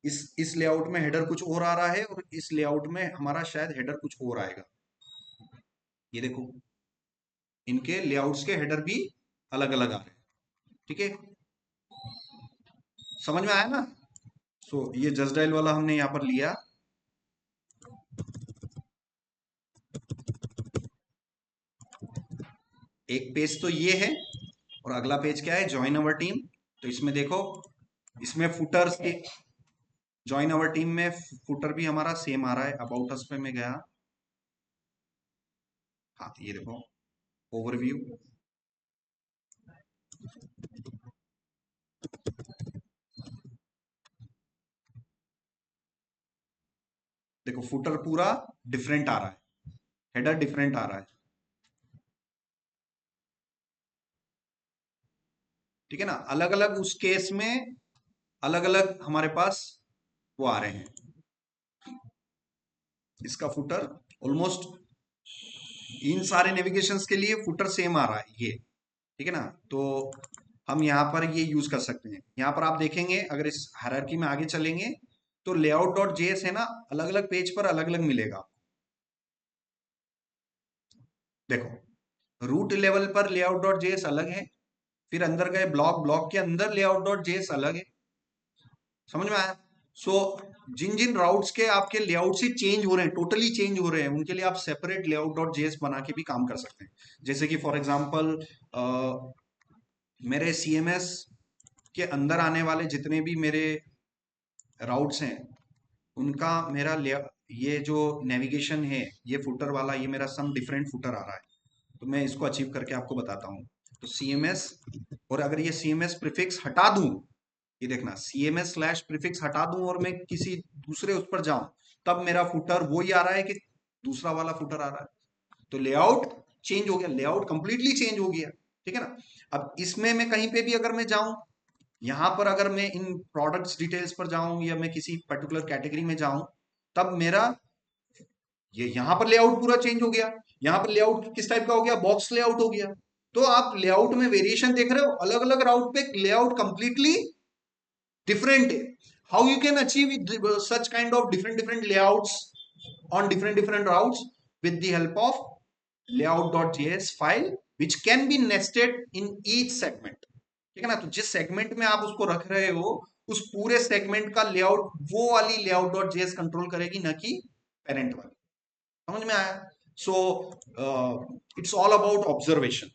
इस लेआउट में हेडर कुछ और आ रहा है, और इस लेआउट में हमारा शायद हेडर कुछ और आएगा। ये देखो इनके लेआउट्स के हेडर भी अलग अलग आ रहे हैं, ठीक है। समझ में आया ना। सो ये जस्ट डायल वाला हमने यहाँ पर लिया, एक पेज तो ये है, और अगला पेज क्या है, ज्वाइन अवर टीम। तो इसमें देखो, इसमें फुटर्स के, ज्वाइन अवर टीम में फुटर भी हमारा सेम आ रहा है। अबाउट अस पे मैं गया, हाँ ये देखो ओवरव्यू, देखो फुटर पूरा डिफरेंट आ रहा है, हेडर डिफरेंट आ रहा है, ठीक है ना। अलग अलग उस केस में अलग अलग हमारे पास वो आ रहे हैं। इसका फुटर ऑलमोस्ट इन सारे नेविगेशंस के लिए फुटर सेम आ रहा है ये, ठीक है ना। तो हम यहाँ पर ये यूज कर सकते हैं। यहाँ पर आप देखेंगे, अगर इस हायरार्की में आगे चलेंगे, तो लेआउट डॉट जेएस है ना, अलग अलग पेज पर अलग अलग मिलेगा। देखो रूट लेवल पर लेआउट डॉट जेएस अलग है, फिर अंदर गए ब्लॉक, ब्लॉक के अंदर लेआउट डॉट जेएस अलग है, समझ में आया? सो जिन जिन राउट्स के आपके लेआउट से चेंज हो रहे हैं, टोटली चेंज हो रहे हैं, उनके लिए आप सेपरेट लेआउट डॉट जेएस बना के भी काम कर सकते हैं। जैसे कि फॉर एग्जांपल मेरे सीएमएस के अंदर आने वाले जितने भी मेरे राउट्स हैं, उनका मेरा ये जो नेविगेशन है, ये फुटर वाला, ये मेरा सम डिफरेंट फुटर आ रहा है। तो मैं इसको अचीव करके आपको बताता हूँ। तो सीएमएस, और अगर ये सीएमएस प्रीफिक्स हटा दूं, ये देखना, सीएमएस स्लैश प्रीफिक्स हटा दूं और मैं किसी दूसरे उस पर जाऊं, तब मेरा फुटर वही आ रहा है कि दूसरा वाला फुटर आ रहा है। तो लेआउट चेंज हो गया, लेआउट कंप्लीटली चेंज हो गया। ठीक है ना? अब इसमें मैं कहीं पे भी अगर मैं जाऊं, यहां पर अगर मैं इन प्रोडक्ट्स डिटेल्स पर जाऊं या मैं किसी पर्टिकुलर कैटेगरी में जाऊं, तब मेरा ये यहां पर लेआउट पूरा चेंज हो गया। यहां पर लेआउट किस टाइप का हो गया? बॉक्स लेआउट हो गया। तो आप लेआउट में वेरिएशन देख रहे हो, अलग अलग राउट पे लेआउट कंप्लीटली डिफरेंट है। How you can achieve such kind of different different layouts on different different routes with the help of layout.js file which can be nested in each segment। ठीक है ना? तो जिस सेगमेंट में आप उसको रख रहे हो, उस पूरे सेगमेंट का लेआउट वो वाली layout.js कंट्रोल करेगी, ना कि पेरेंट वाली। समझ में आया? So it's all about observation,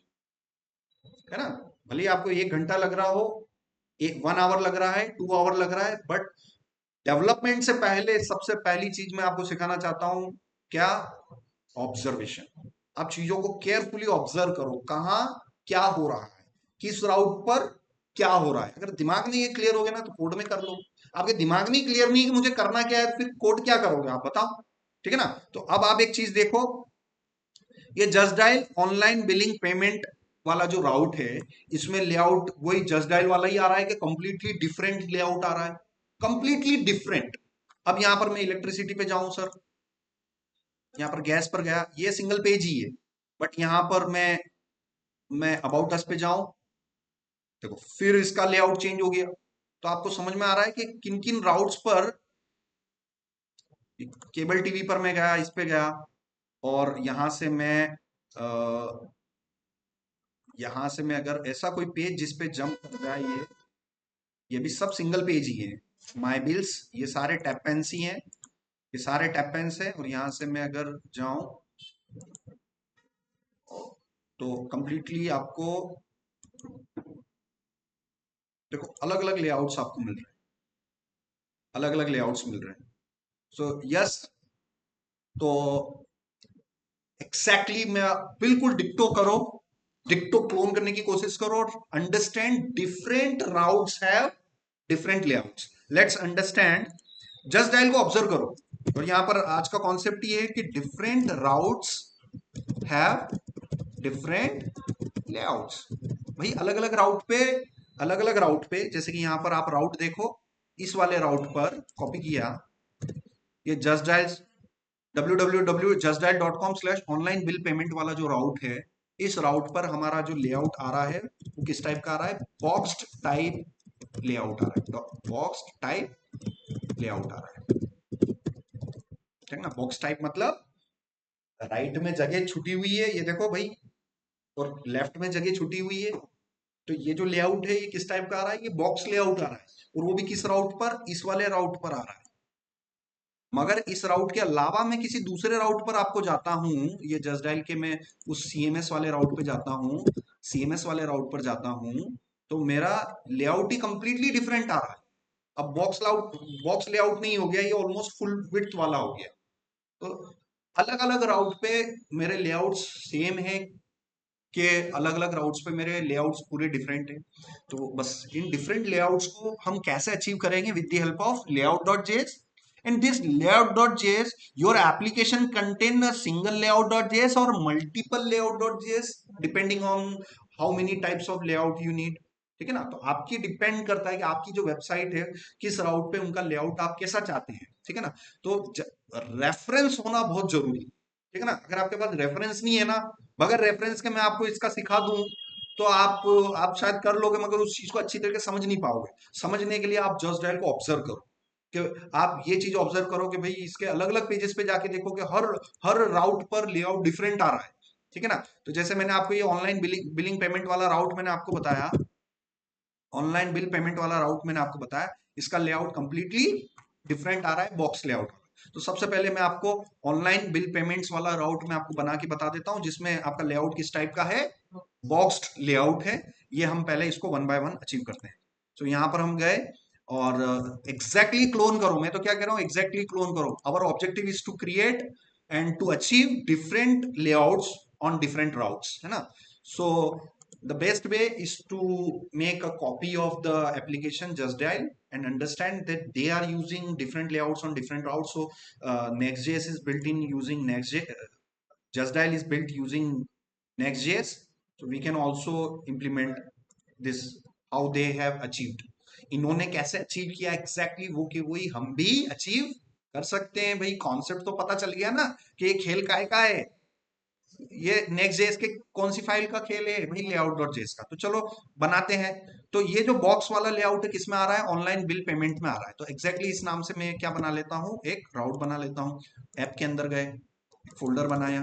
है ना? भले ही आपको 1 घंटा लग रहा हो, 1 आवर लग रहा है, 2 आवर लग रहा है, बट डेवलपमेंट से पहले सबसे पहली चीज मैं आपको सिखाना चाहता हूं, क्या? ऑब्जर्वेशन। आप चीजों को केयरफुली ऑब्जर्व करो, कहाँ क्या हो रहा है, किस राउट पर क्या हो रहा है। अगर दिमाग में ये क्लियर हो गया ना, तो कोड में कर लो। आपके दिमाग में क्लियर नहीं कि मुझे करना क्या है, तो फिर कोड क्या करोगे आप बताओ? ठीक है ना? तो अब आप एक चीज देखो, ये just dial online billing payment वाला जो राउट है, इसमें लेआउट वही जस्ट डायल वाला ही आ रहा है कि कंप्लीटली डिफरेंट लेआउट आ रहा है? Completely different. अब यहां पर मैं इलेक्ट्रिसिटी पे जाऊं सर, यहाँ पर गैस पर गया, ये सिंगल पेज ही है, बट यहां पर मैं अबाउट अस पे जाऊं, देखो फिर इसका लेआउट चेंज हो गया। तो आपको समझ में आ रहा है कि किन किन राउट्स पर, केबल टीवी पर मैं गया, इस पे गया, और यहां से मैं अगर ऐसा कोई पेज जिस पे जंप कर रहा है, ये भी सब सिंगल पेज ही है। माई बिल्स, ये सारे टैप पेन्स ही हैं, ये सारे टैप पेन्स है, और यहां से मैं अगर जाऊं, तो कंप्लीटली आपको देखो अलग अलग लेआउट्स आपको मिल रहे हैं, अलग अलग लेआउट्स मिल रहे हैं। सो यस, तो एग्जैक्टली मैं बिल्कुल डिक्टो करो, डिक्टो क्लोन करने की कोशिश करो, और understand different routes have different layouts. Let's understand, just dial को ऑब्जर्व करो, और यहां पर आज का कॉन्सेप्ट ये है कि different routes have different layouts. भाई अलग अलग राउट पे, अलग अलग राउट पे, जैसे कि यहां पर आप राउट देखो, इस वाले राउट पर कॉपी किया, ये just dial www.justdial.com/online bill payment वाला जो राउट है, इस राउट पर हमारा जो लेआउट आ रहा है, वो किस टाइप का आ रहा है? बॉक्स्ड टाइप लेआउट आ रहा है, बॉक्स टाइप लेआउट आ रहा है। ठीक है ना? बॉक्स टाइप मतलब राइट में जगह छुटी हुई है, ये देखो भाई, और लेफ्ट में जगह छुटी हुई है। तो ये जो लेआउट है, ये किस टाइप का आ रहा है? ये बॉक्स लेआउट आ रहा है, और वो भी किस राउट पर? इस वाले राउट पर आ रहा है। मगर इस राउट के अलावा मैं किसी दूसरे राउट पर आपको जाता हूं, ये जस्ट डायल के मैं उस सीएमएस वाले राउट पे जाता हूं, सीएमएस वाले राउट पर जाता हूं, तो मेरा लेआउट ही कंप्लीटली डिफरेंट आ रहा है। अब बॉक्स लेआउट नहीं हो गया, ये ऑलमोस्ट फुल विड्थ वाला हो गया। तो अलग अलग राउट पे मेरे लेआउट्स सेम है, कि अलग अलग राउट्स पे मेरे लेआउट्स पूरे डिफरेंट है। तो बस इन डिफरेंट लेआउट्स को हम कैसे अचीव करेंगे? With the help of layout.js। in this layout.js, your application contain a single layout.js or multiple layout.js depending on how many types of layout you need। ठीक है ना? तो आपकी डिपेंड करता है कि आपकी जो वेबसाइट है, किस राउट पे उनका लेआउट आप कैसा चाहते हैं। ठीक है ना? तो रेफरेंस होना बहुत जरूरी है। ठीक है ना? अगर आपके पास रेफरेंस नहीं है ना, बगैर रेफरेंस के मैं आपको इसका सिखा दूं, तो आप शायद कर लोगे, मगर उस चीज को अच्छी तरीके से समझ नहीं पाओगे। समझने के लिए आप जस्ट डायल को ऑब्जर्व करो, कि आप ये चीज ऑब्जर्व करो कि भाई इसके अलग अलग पेजेस पे जाके देखो कि हर हर राउट पर लेआउट डिफरेंट आ रहा है। ठीक है ना? तो जैसे मैंने आपको ये ऑनलाइन बिलिंग पेमेंट वाला राउट मैंने आपको बताया, ऑनलाइन बिल पेमेंट वाला राउट मैंने आपको बताया, इसका लेआउट कंप्लीटली डिफरेंट आ रहा है बॉक्स लेआउट। तो सबसे पहले मैं आपको ऑनलाइन बिल पेमेंट्स वाला राउट मैं आपको बना के बता देता हूं, जिसमें आपका लेआउट किस टाइप का है, बॉक्स्ड लेआउट है। ये हम पहले इसको वन बाय वन अचीव करते हैं। तो यहाँ पर हम गए और एग्जैक्टली क्लोन करो, मैं तो क्या कह रहा हूँ, एग्जैक्टली क्लोन करो। Our objective is to create and to achieve different layouts on different routes, है ना। सो the best way is to make a copy of the application Just Dial and understand that they are using different layouts on different routes. So Next.js is built in using Next.js, Just Dial is built using Next.js, so we can also implement this how they have achieved. इन्होंने कैसे achieve किया exactly वो कि वही हम भी achieve कर सकते हैं भाई। कॉन्सेप्ट तो पता चल गया ना कि ये खेल काय का है, ये नेक्स्ट जेएस के कौन सी फाइल का खेल है भाई, लेआउट डॉट जेएस का। तो चलो बनाते हैं। तो ये जो बॉक्स वाला लेआउट है किसमें आ रहा है, ऑनलाइन बिल पेमेंट में आ रहा है। तो एग्जैक्टली इस नाम से मैं क्या बना लेता हूँ, एक राउट बना लेता हूँ। ऐप के अंदर गए, फोल्डर बनाया,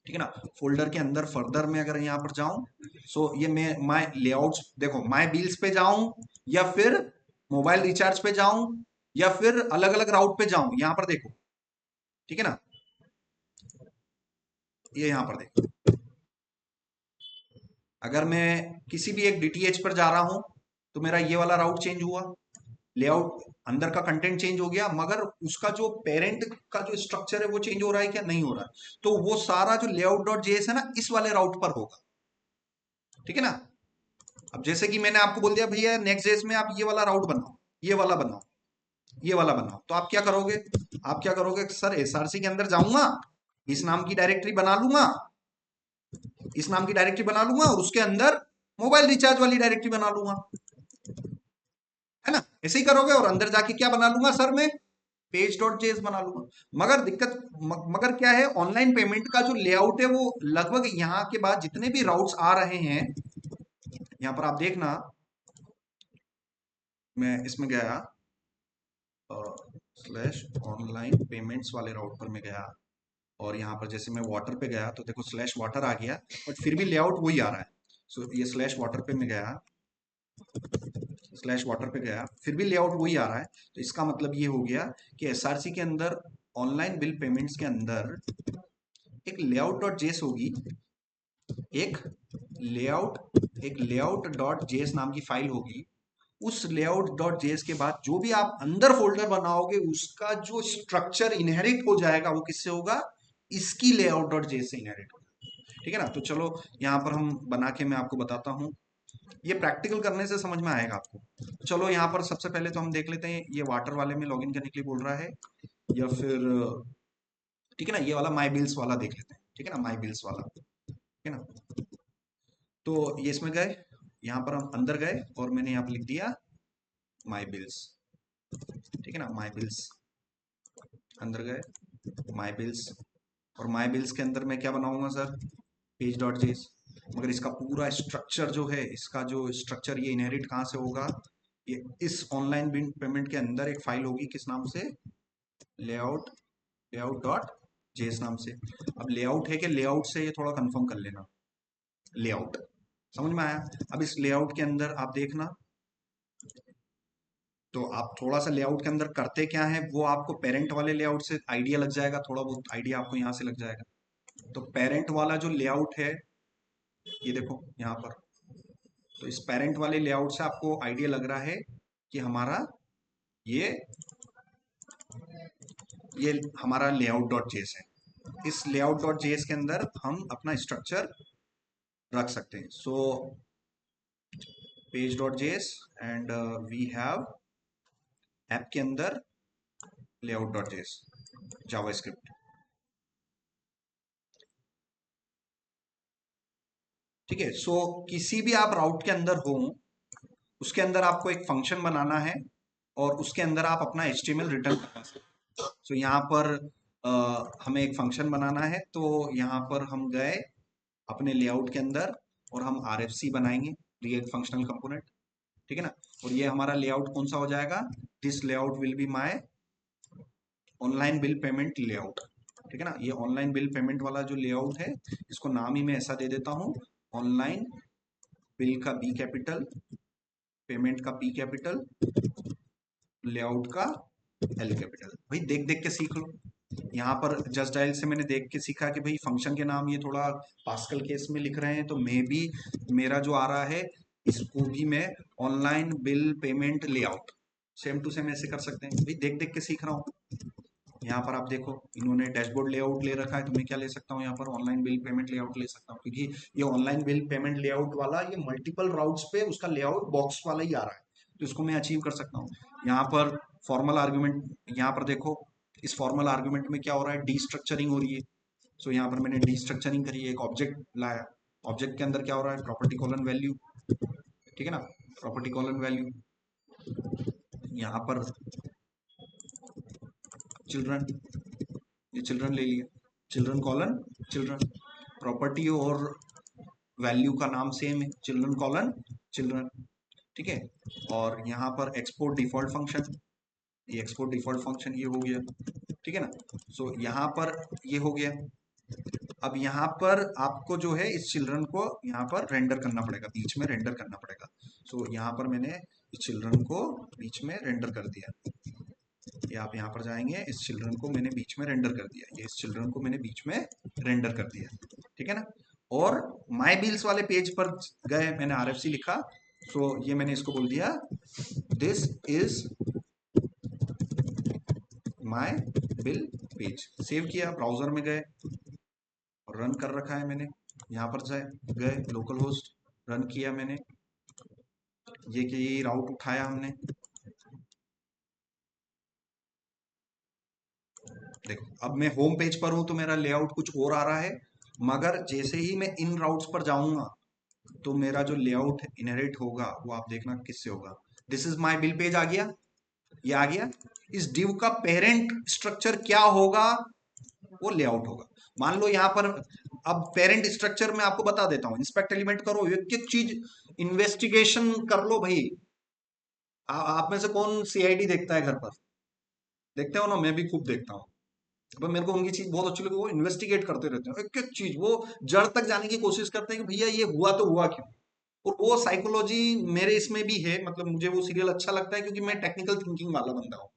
ठीक है ना। फोल्डर के अंदर फर्दर में अगर यहाँ पर जाऊं, सो ये मैं माय लेआउट्स, देखो माय बिल्स पे जाऊं या फिर मोबाइल रिचार्ज पे जाऊं या फिर अलग अलग राउट पे जाऊं, यहाँ पर देखो, ठीक है ना। ये यहाँ पर देखो, अगर मैं किसी भी एक डीटीएच पर जा रहा हूं तो मेरा ये वाला राउट चेंज हुआ, लेआउट अंदर का कंटेंट चेंज हो गया, मगर उसका जो पेरेंट का जो स्ट्रक्चर है वो चेंज हो रहा है क्या, नहीं हो रहा है। तो वो सारा जो लेआउट डॉट जेएस है ना, इस वाले राउट पर होगा, ठीक है ना। अब जैसे कि मैंने आपको बोल दिया भैया नेक्स्ट जेएस में आप ये वाला राउट बनाओ, ये वाला बनाओ, ये वाला बनाओ, तो आप क्या करोगे, आप क्या करोगे, सर एसआरसी के अंदर जाऊंगा, इस नाम की डायरेक्टरी बना लूंगा, इस नाम की डायरेक्टरी बना लूंगा और उसके अंदर मोबाइल रिचार्ज वाली डायरेक्टरी बना लूंगा, है ना। ऐसे ही करोगे और अंदर जाके क्या बना लूंगा सर, मैं पेज डॉट जेएस बना लूंगा। मगर दिक्कत मगर क्या है, ऑनलाइन पेमेंट का जो लेआउट है वो लगभग यहाँ के बाद जितने भी राउट्स आ रहे हैं, यहाँ पर आप देखना, मैं इसमें गया स्लैश ऑनलाइन पेमेंट्स वाले राउट पर मैं गया और यहाँ पर जैसे मैं वाटर पे गया तो देखो स्लैश वाटर आ गया, बट फिर भी लेआउट वही आ रहा है। सो ये स्लैश वाटर पे मैं गया, स्लैश वाटर पे गया, फिर भी लेआउट वही आ रहा है। तो इसका मतलब ये हो गया कि एसआरसी के अंदर ऑनलाइन बिल पेमेंट्स के अंदर एक लेआउट डॉट जेएस होगी, एक लेआउट डॉट जेएस नाम की फाइल होगी। उस लेआउट डॉट जेएस के बाद जो भी आप अंदर फोल्डर बनाओगे उसका जो स्ट्रक्चर इनहेरिट हो जाएगा वो किससे होगा, इसकी लेआउट डॉट जेएस से इनहेरिट होगा, ठीक है ना। तो चलो यहाँ पर हम बना के मैं आपको बताता हूँ, ये प्रैक्टिकल करने से समझ में आएगा आपको। चलो यहाँ पर सबसे पहले तो हम देख लेते हैं ये वाटर वाले में लॉगिन करने के लिए बोल रहा है या फिर, ठीक है ना, ये वाला माई बिल्स वाला देख लेते हैं, ठीक है ना, माई बिल्स वाला, ठीक है ना। तो ये इसमें गए, यहाँ पर हम अंदर गए और मैंने यहाँ पर लिख दिया माई बिल्स, ठीक है ना, माई बिल्स, अंदर गए माई बिल्स, और माई बिल्स के अंदर मैं क्या बनाऊंगा सर, पेज डॉट जेस। मगर इसका पूरा स्ट्रक्चर जो है, इसका जो स्ट्रक्चर ये इनहेरिट कहाँ से होगा, ये इस ऑनलाइन बिल पेमेंट के अंदर एक फाइल होगी किस नाम से, लेआउट लेआउट डॉट जेएस नाम से। अब लेआउट है कि लेआउट से, ये थोड़ा कंफर्म कर लेना, लेआउट समझ में आया। अब इस लेआउट के अंदर आप देखना, तो आप थोड़ा सा लेआउट के अंदर करते क्या है वो आपको पेरेंट वाले लेआउट से आइडिया लग जाएगा, थोड़ा बहुत आइडिया आपको यहाँ से लग जाएगा। तो पेरेंट वाला जो लेआउट है ये देखो यहाँ पर, तो इस पेरेंट वाले लेआउट से आपको आइडिया लग रहा है कि हमारा ये ये हमारा लेआउट डॉट जेएस है। इस लेआउट डॉट जेएस के अंदर हम अपना स्ट्रक्चर रख सकते हैं। So page dot JS and we have app के अंदर लेआउट डॉट जेएस जावास्क्रिप्ट, ठीक है। सो किसी भी आप राउट के अंदर हो, उसके अंदर आपको एक फंक्शन बनाना है और उसके अंदर आप अपना HTML रिटर्न करना है। सो यहाँ पर हमें एक फंक्शन बनाना है, तो यहाँ पर हम गए अपने लेआउट के अंदर और हम RFC बनाएंगे, रिएक्ट फंक्शनल कंपोनेंट, ठीक है ना। और ये हमारा लेआउट कौन सा हो जाएगा, this layout will be my online bill payment layout, ठीक है ना। ये ऑनलाइन बिल पेमेंट वाला जो लेआउट है इसको नाम ही मैं ऐसा दे देता हूँ, ऑनलाइन बिल का B कैपिटल, पेमेंट का P कैपिटल, लेआउट का एल कैपिटल। भाई देख देख के सीख लो। यहाँ पर जस्ट डायल से मैंने देख के सीखा कि भाई फंक्शन के नाम ये थोड़ा पास्कल केस में लिख रहे हैं, तो मे भी मेरा जो आ रहा है इसको भी मैं online bill payment layout same to same ऐसे कर सकते हैं। भाई देख देख के सीख रहा हूँ। यहाँ पर आप देखो इन्होंने डैशबोर्ड लेआउट ले रखा है, तो मैं क्या ले सकता हूँ यहाँ पर ऑनलाइन बिल पेमेंट लेआउट ले सकता हूँ, क्योंकि ये ऑनलाइन बिल पेमेंट लेआउट वाला ये मल्टीपल राउट्स पे उसका लेआउट बॉक्स वाला ही आ रहा है, तो इसको मैं अचीव कर सकता हूँ। यहाँ पर फॉर्मल आर्ग्यूमेंट, यहाँ पर देखो इस फॉर्मल आर्ग्यूमेंट में क्या हो रहा है, डी स्ट्रक्चरिंग हो रही है। सो यहाँ पर मैंने डी स्ट्रक्चरिंग करी है, एक ऑब्जेक्ट लाया, ऑब्जेक्ट के अंदर क्या हो रहा है, प्रॉपर्टी कॉलन वैल्यू, ठीक है ना, प्रॉपर्टी कॉलन वैल्यू। यहाँ पर चिल्ड्रन, ये चिल्ड्रन ले लिया, चिल्ड्रन कॉलन चिल्ड्रन, प्रॉपर्टी और वैल्यू का नाम सेम है, चिल्ड्रन कॉलन चिल्ड्रन, ठीक है। और यहाँ पर एक्सपोर्ट डिफॉल्ट फंक्शन, ये एक्सपोर्ट डिफॉल्ट फंक्शन ये हो गया, ठीक है ना। सो यहाँ पर ये हो गया। अब यहाँ पर आपको जो है इस चिल्ड्रन को यहाँ पर रेंडर करना पड़ेगा, बीच में रेंडर करना पड़ेगा। सो यहाँ पर मैंने इस चिल्ड्रन को बीच में रेंडर कर दिया, ये आप यहाँ पर जाएंगे, इस चिल्ड्रन को मैंने बीच में रेंडर कर दिया, ये इस चिल्ड्रन को मैंने बीच में रेंडर कर दिया, ठीक है ना। और माई बिल्स वाले पेज पर गए, मैंने आरएफसी लिखा, सो ये मैंने इसको बोल दिया this is my bill page, save किया, ब्राउजर में गए और रन कर रखा है मैंने, यहाँ पर जाए गए लोकल होस्ट, रन किया मैंने, ये कि ये राउट उठाया हमने, देखो अब मैं होम पेज पर हूं तो मेरा लेआउट कुछ और आ रहा है, मगर जैसे ही मैं इन राउट्स पर जाऊंगा तो मेरा जो लेआउट इनहेरिट होगा वो आप देखना किससे होगा, this is my bill page आ गया, ये आ गया। इस डिव का पेरेंट स्ट्रक्चर क्या होगा, वो लेआउट होगा। मान लो यहाँ पर, अब पेरेंट स्ट्रक्चर में आपको बता देता हूं, इंस्पेक्ट एलिमेंट करो, एक एक चीज इन्वेस्टिगेशन कर लो भाई। आप में से कौन सीआईडी देखता है घर पर, देखते हो ना, मैं भी खूब देखता हूँ। पर मेरे को उनकी चीज बहुत अच्छी लगी, वो इन्वेस्टिगेट करते रहते हैं एक एक चीज, वो जड़ तक जाने की कोशिश करते हैं कि भैया ये हुआ तो हुआ क्यों। और वो साइकोलॉजी मेरे इसमें भी है, मतलब मुझे वो सीरियल अच्छा लगता है क्योंकि मैं टेक्निकल थिंकिंग वाला बंदा हूँ,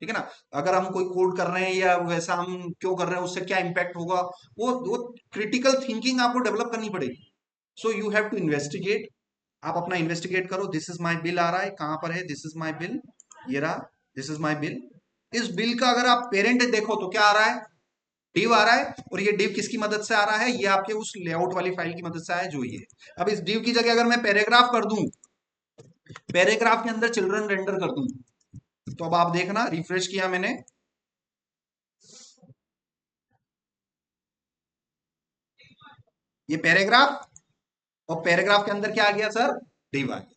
ठीक है ना। अगर हम कोई कोड कर रहे हैं या वैसा हम क्यों कर रहे हैं, उससे क्या इम्पैक्ट होगा, वो क्रिटिकल थिंकिंग आपको डेवलप करनी पड़ेगी। So you have to investigate, आप अपना इन्वेस्टिगेट करो, दिस इज माई बिल आ रहा है, कहां पर है, दिस इज माई बिल, ये रहा, दिस इज माई बिल। इस बिल का अगर आप पेरेंट देखो तो क्या आ रहा है, डिव आ रहा है, और ये डिव किसकी मदद से आ रहा है, ये आपके उस लेआउट वाली फाइल की मदद से आया जो ये है। अब इस डिव की जगह अगर मैं पैराग्राफ कर दूं, पैराग्राफ के अंदर चिल्ड्रन रेंडर कर दूं, तो अब आप देखना, रिफ्रेश किया मैंने, ये पैराग्राफ, और पैराग्राफ के अंदर क्या आ गया सर, डिव आ गया।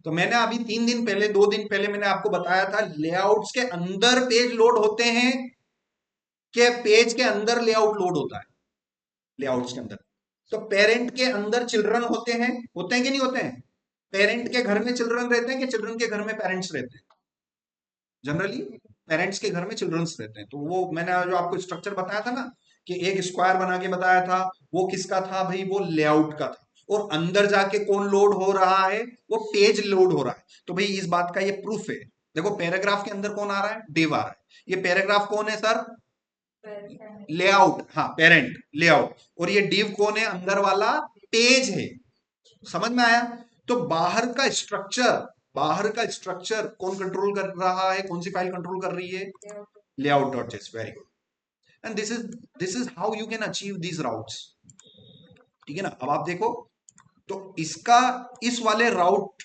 तो मैंने अभी 3 दिन पहले, 2 दिन पहले मैंने आपको बताया था लेआउट्स के अंदर पेज लोड होते हैं, कि पेज के अंदर लेआउट लोड होता है, लेआउट्स के अंदर। तो पेरेंट के अंदर चिल्ड्रन होते हैं कि नहीं होते हैं, पेरेंट के घर में चिल्ड्रन रहते हैं कि चिल्ड्रन के घर में पेरेंट्स रहते हैं, जनरली पेरेंट्स के घर में चिल्ड्रंस रहते हैं। तो वो मैंने जो आपको स्ट्रक्चर बताया था ना, कि एक स्क्वायर बना के बताया था, वो किसका था भाई, वो लेआउट का था। और अंदर जाके कौन लोड हो रहा है, वो पेज लोड हो रहा है। तो भाई इस बात का ये प्रूफ है, देखो पैराग्राफ के अंदर कौन आ रहा है, डिव आ रहा है, ये पैराग्राफ कौन है सर, लेआउट, हाँ पेरेंट लेआउट, और ये डिव कौन है, अंदर वाला पेज है, समझ में आया। तो बाहर का स्ट्रक्चर कौन कंट्रोल कर रहा है, कौन सी फाइल कंट्रोल कर रही है, layout dot JS, very good. And this is how you can achieve these routes, ठीक है ना। अब आप देखो, तो इसका, इस वाले राउट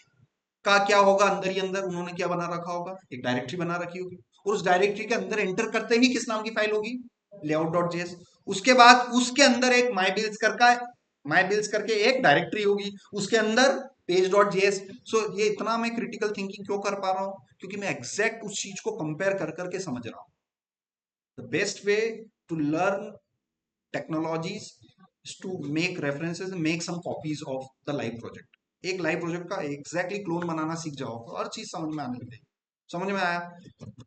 का क्या होगा, अंदर ही अंदर उन्होंने क्या बना रखा होगा, एक डायरेक्टरी बना रखी होगी, और उस डायरेक्टरी के अंदर एंटर करते ही किस नाम की फाइल होगी, लेआउट डॉट जेएस। उसके बाद उसके अंदर एक माई बिल्स करके एक डायरेक्टरी होगी, उसके अंदर पेज डॉट जेएस। सो ये इतना मैं क्रिटिकल थिंकिंग क्यों कर पा रहा हूं, क्योंकि मैं एग्जैक्ट उस चीज को कंपेयर कर करके समझ रहा हूं। The best way to learn technologies is to make references and make some copies of the live project। एक लाइव प्रोजेक्ट का एग्जैक्टली क्लोन बनाना सीख जाओ तो हर चीज समझ में आने लगेगी, समझ में आया।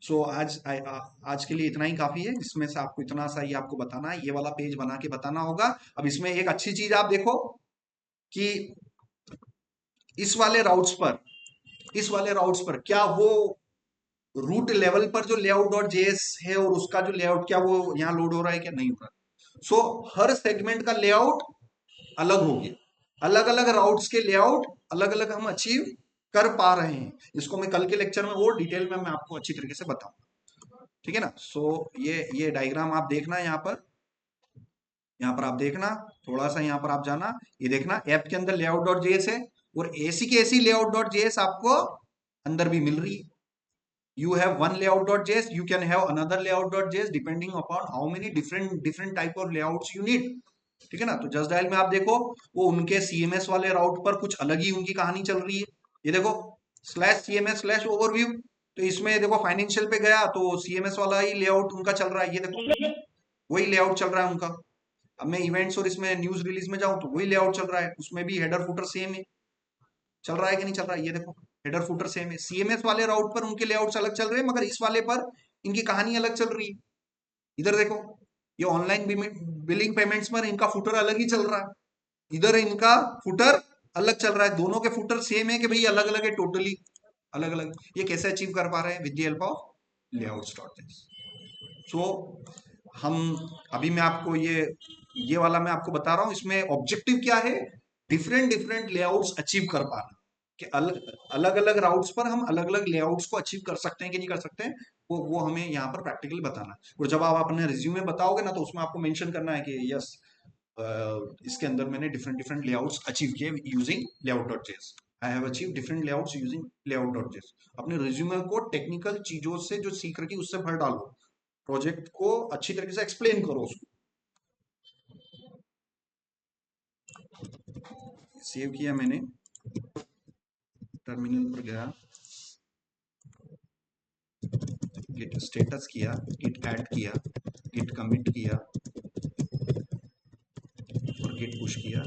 सो आज के लिए इतना ही काफी है, इसमें से आपको इतना सा ही आपको बताना है, ये वाला पेज बना के बताना होगा। अब इसमें एक अच्छी चीज आप देखो कि इस वाले राउट्स पर क्या वो रूट लेवल पर जो लेआउट डॉट जेएस है और उसका जो लेआउट क्या वो यहाँ लोड हो रहा है क्या, नहीं हो रहा। सो हर सेगमेंट का लेआउट अलग हो गया, अलग अलग राउट्स के लेआउट अलग अलग हम अचीव कर पा रहे हैं। इसको मैं कल के लेक्चर में और डिटेल में मैं आपको अच्छी तरीके से बताऊंगा, ठीक है ना। सो ये डायग्राम आप देखना, यहाँ पर आप देखना, थोड़ा सा यहाँ पर आप जाना, ये देखना ऐप के अंदर लेआउट डॉट जेएस है और ऐसी की ऐसी लेआउट डॉट जेएस आपको अंदर भी मिल रही है। You have one layout.js, you can have another layout.js depending upon how many different type of layouts you need, ठीक है ना। तो जस्ट डायल में आप देखो, वो उनके सीएमएस वाले राउट पर कुछ अलग ही उनकी कहानी चल रही है। ये देखो स्लैश सीएमएस स्लैश ओवरव्यू, तो इसमें देखो फाइनेंशियल पे गया तो सीएमएस वाला ही लेआउट उनका चल रहा है, ये देखो वही लेआउट चल रहा है उनका। अब मैं इवेंट्स और इसमें न्यूज रिलीज में जाऊं तो वही लेआउट चल रहा है, उसमें भी हेडर फुटर सेम है, चल रहा है कि नहीं चल रहा है, ये देखो हेडर फुटर सेम है। सीएमएस वाले राउट पर उनके लेआउट्स अलग चल रहे हैं, मगर इस वाले पर इनकी कहानी अलग चल रही है। इधर देखो ये ऑनलाइन बिलिंग पेमेंट्स पर इनका फुटर अलग ही चल रहा है, इधर इनका फुटर अलग चल रहा है। दोनों के फुटर सेम है कि भाई अलग अलग है, टोटली अलग अलग। ये कैसे अचीव कर पा रहे हैं, with the help of layouts dot JS. So हम अभी मैं आपको ये वाला मैं आपको बता रहा हूं, इसमें ऑब्जेक्टिव क्या है, डिफरेंट डिफरेंट लेआउट्स अचीव कर पाना, कि अलग अलग राउट्स पर हम अलग अलग लेआउट्स को अचीव कर सकते हैं कि नहीं कर सकते हैं, वो हमें यहाँ पर प्रैक्टिकली बताना है। और जब आप अपने रिज्यूमे बताओगे ना, तो उसमें आपको मेंशन करना है कि यस इसके अंदर मैंने डिफरेंट डिफरेंट लेआउट्स अचीव किए using layout dot JS. I have achieve different layouts using layout dot JS. अपने रिज्यूमे को टेक्निकल चीजों से जो सीख रखी उससे भर डालो, प्रोजेक्ट को अच्छी तरीके से एक्सप्लेन करो उसको। सेव किया मैंने, टर्मिनल पर गया, गिट स्टेटस किया, गिट ऐड किया, गिट कमिट किया और गिट पुश किया।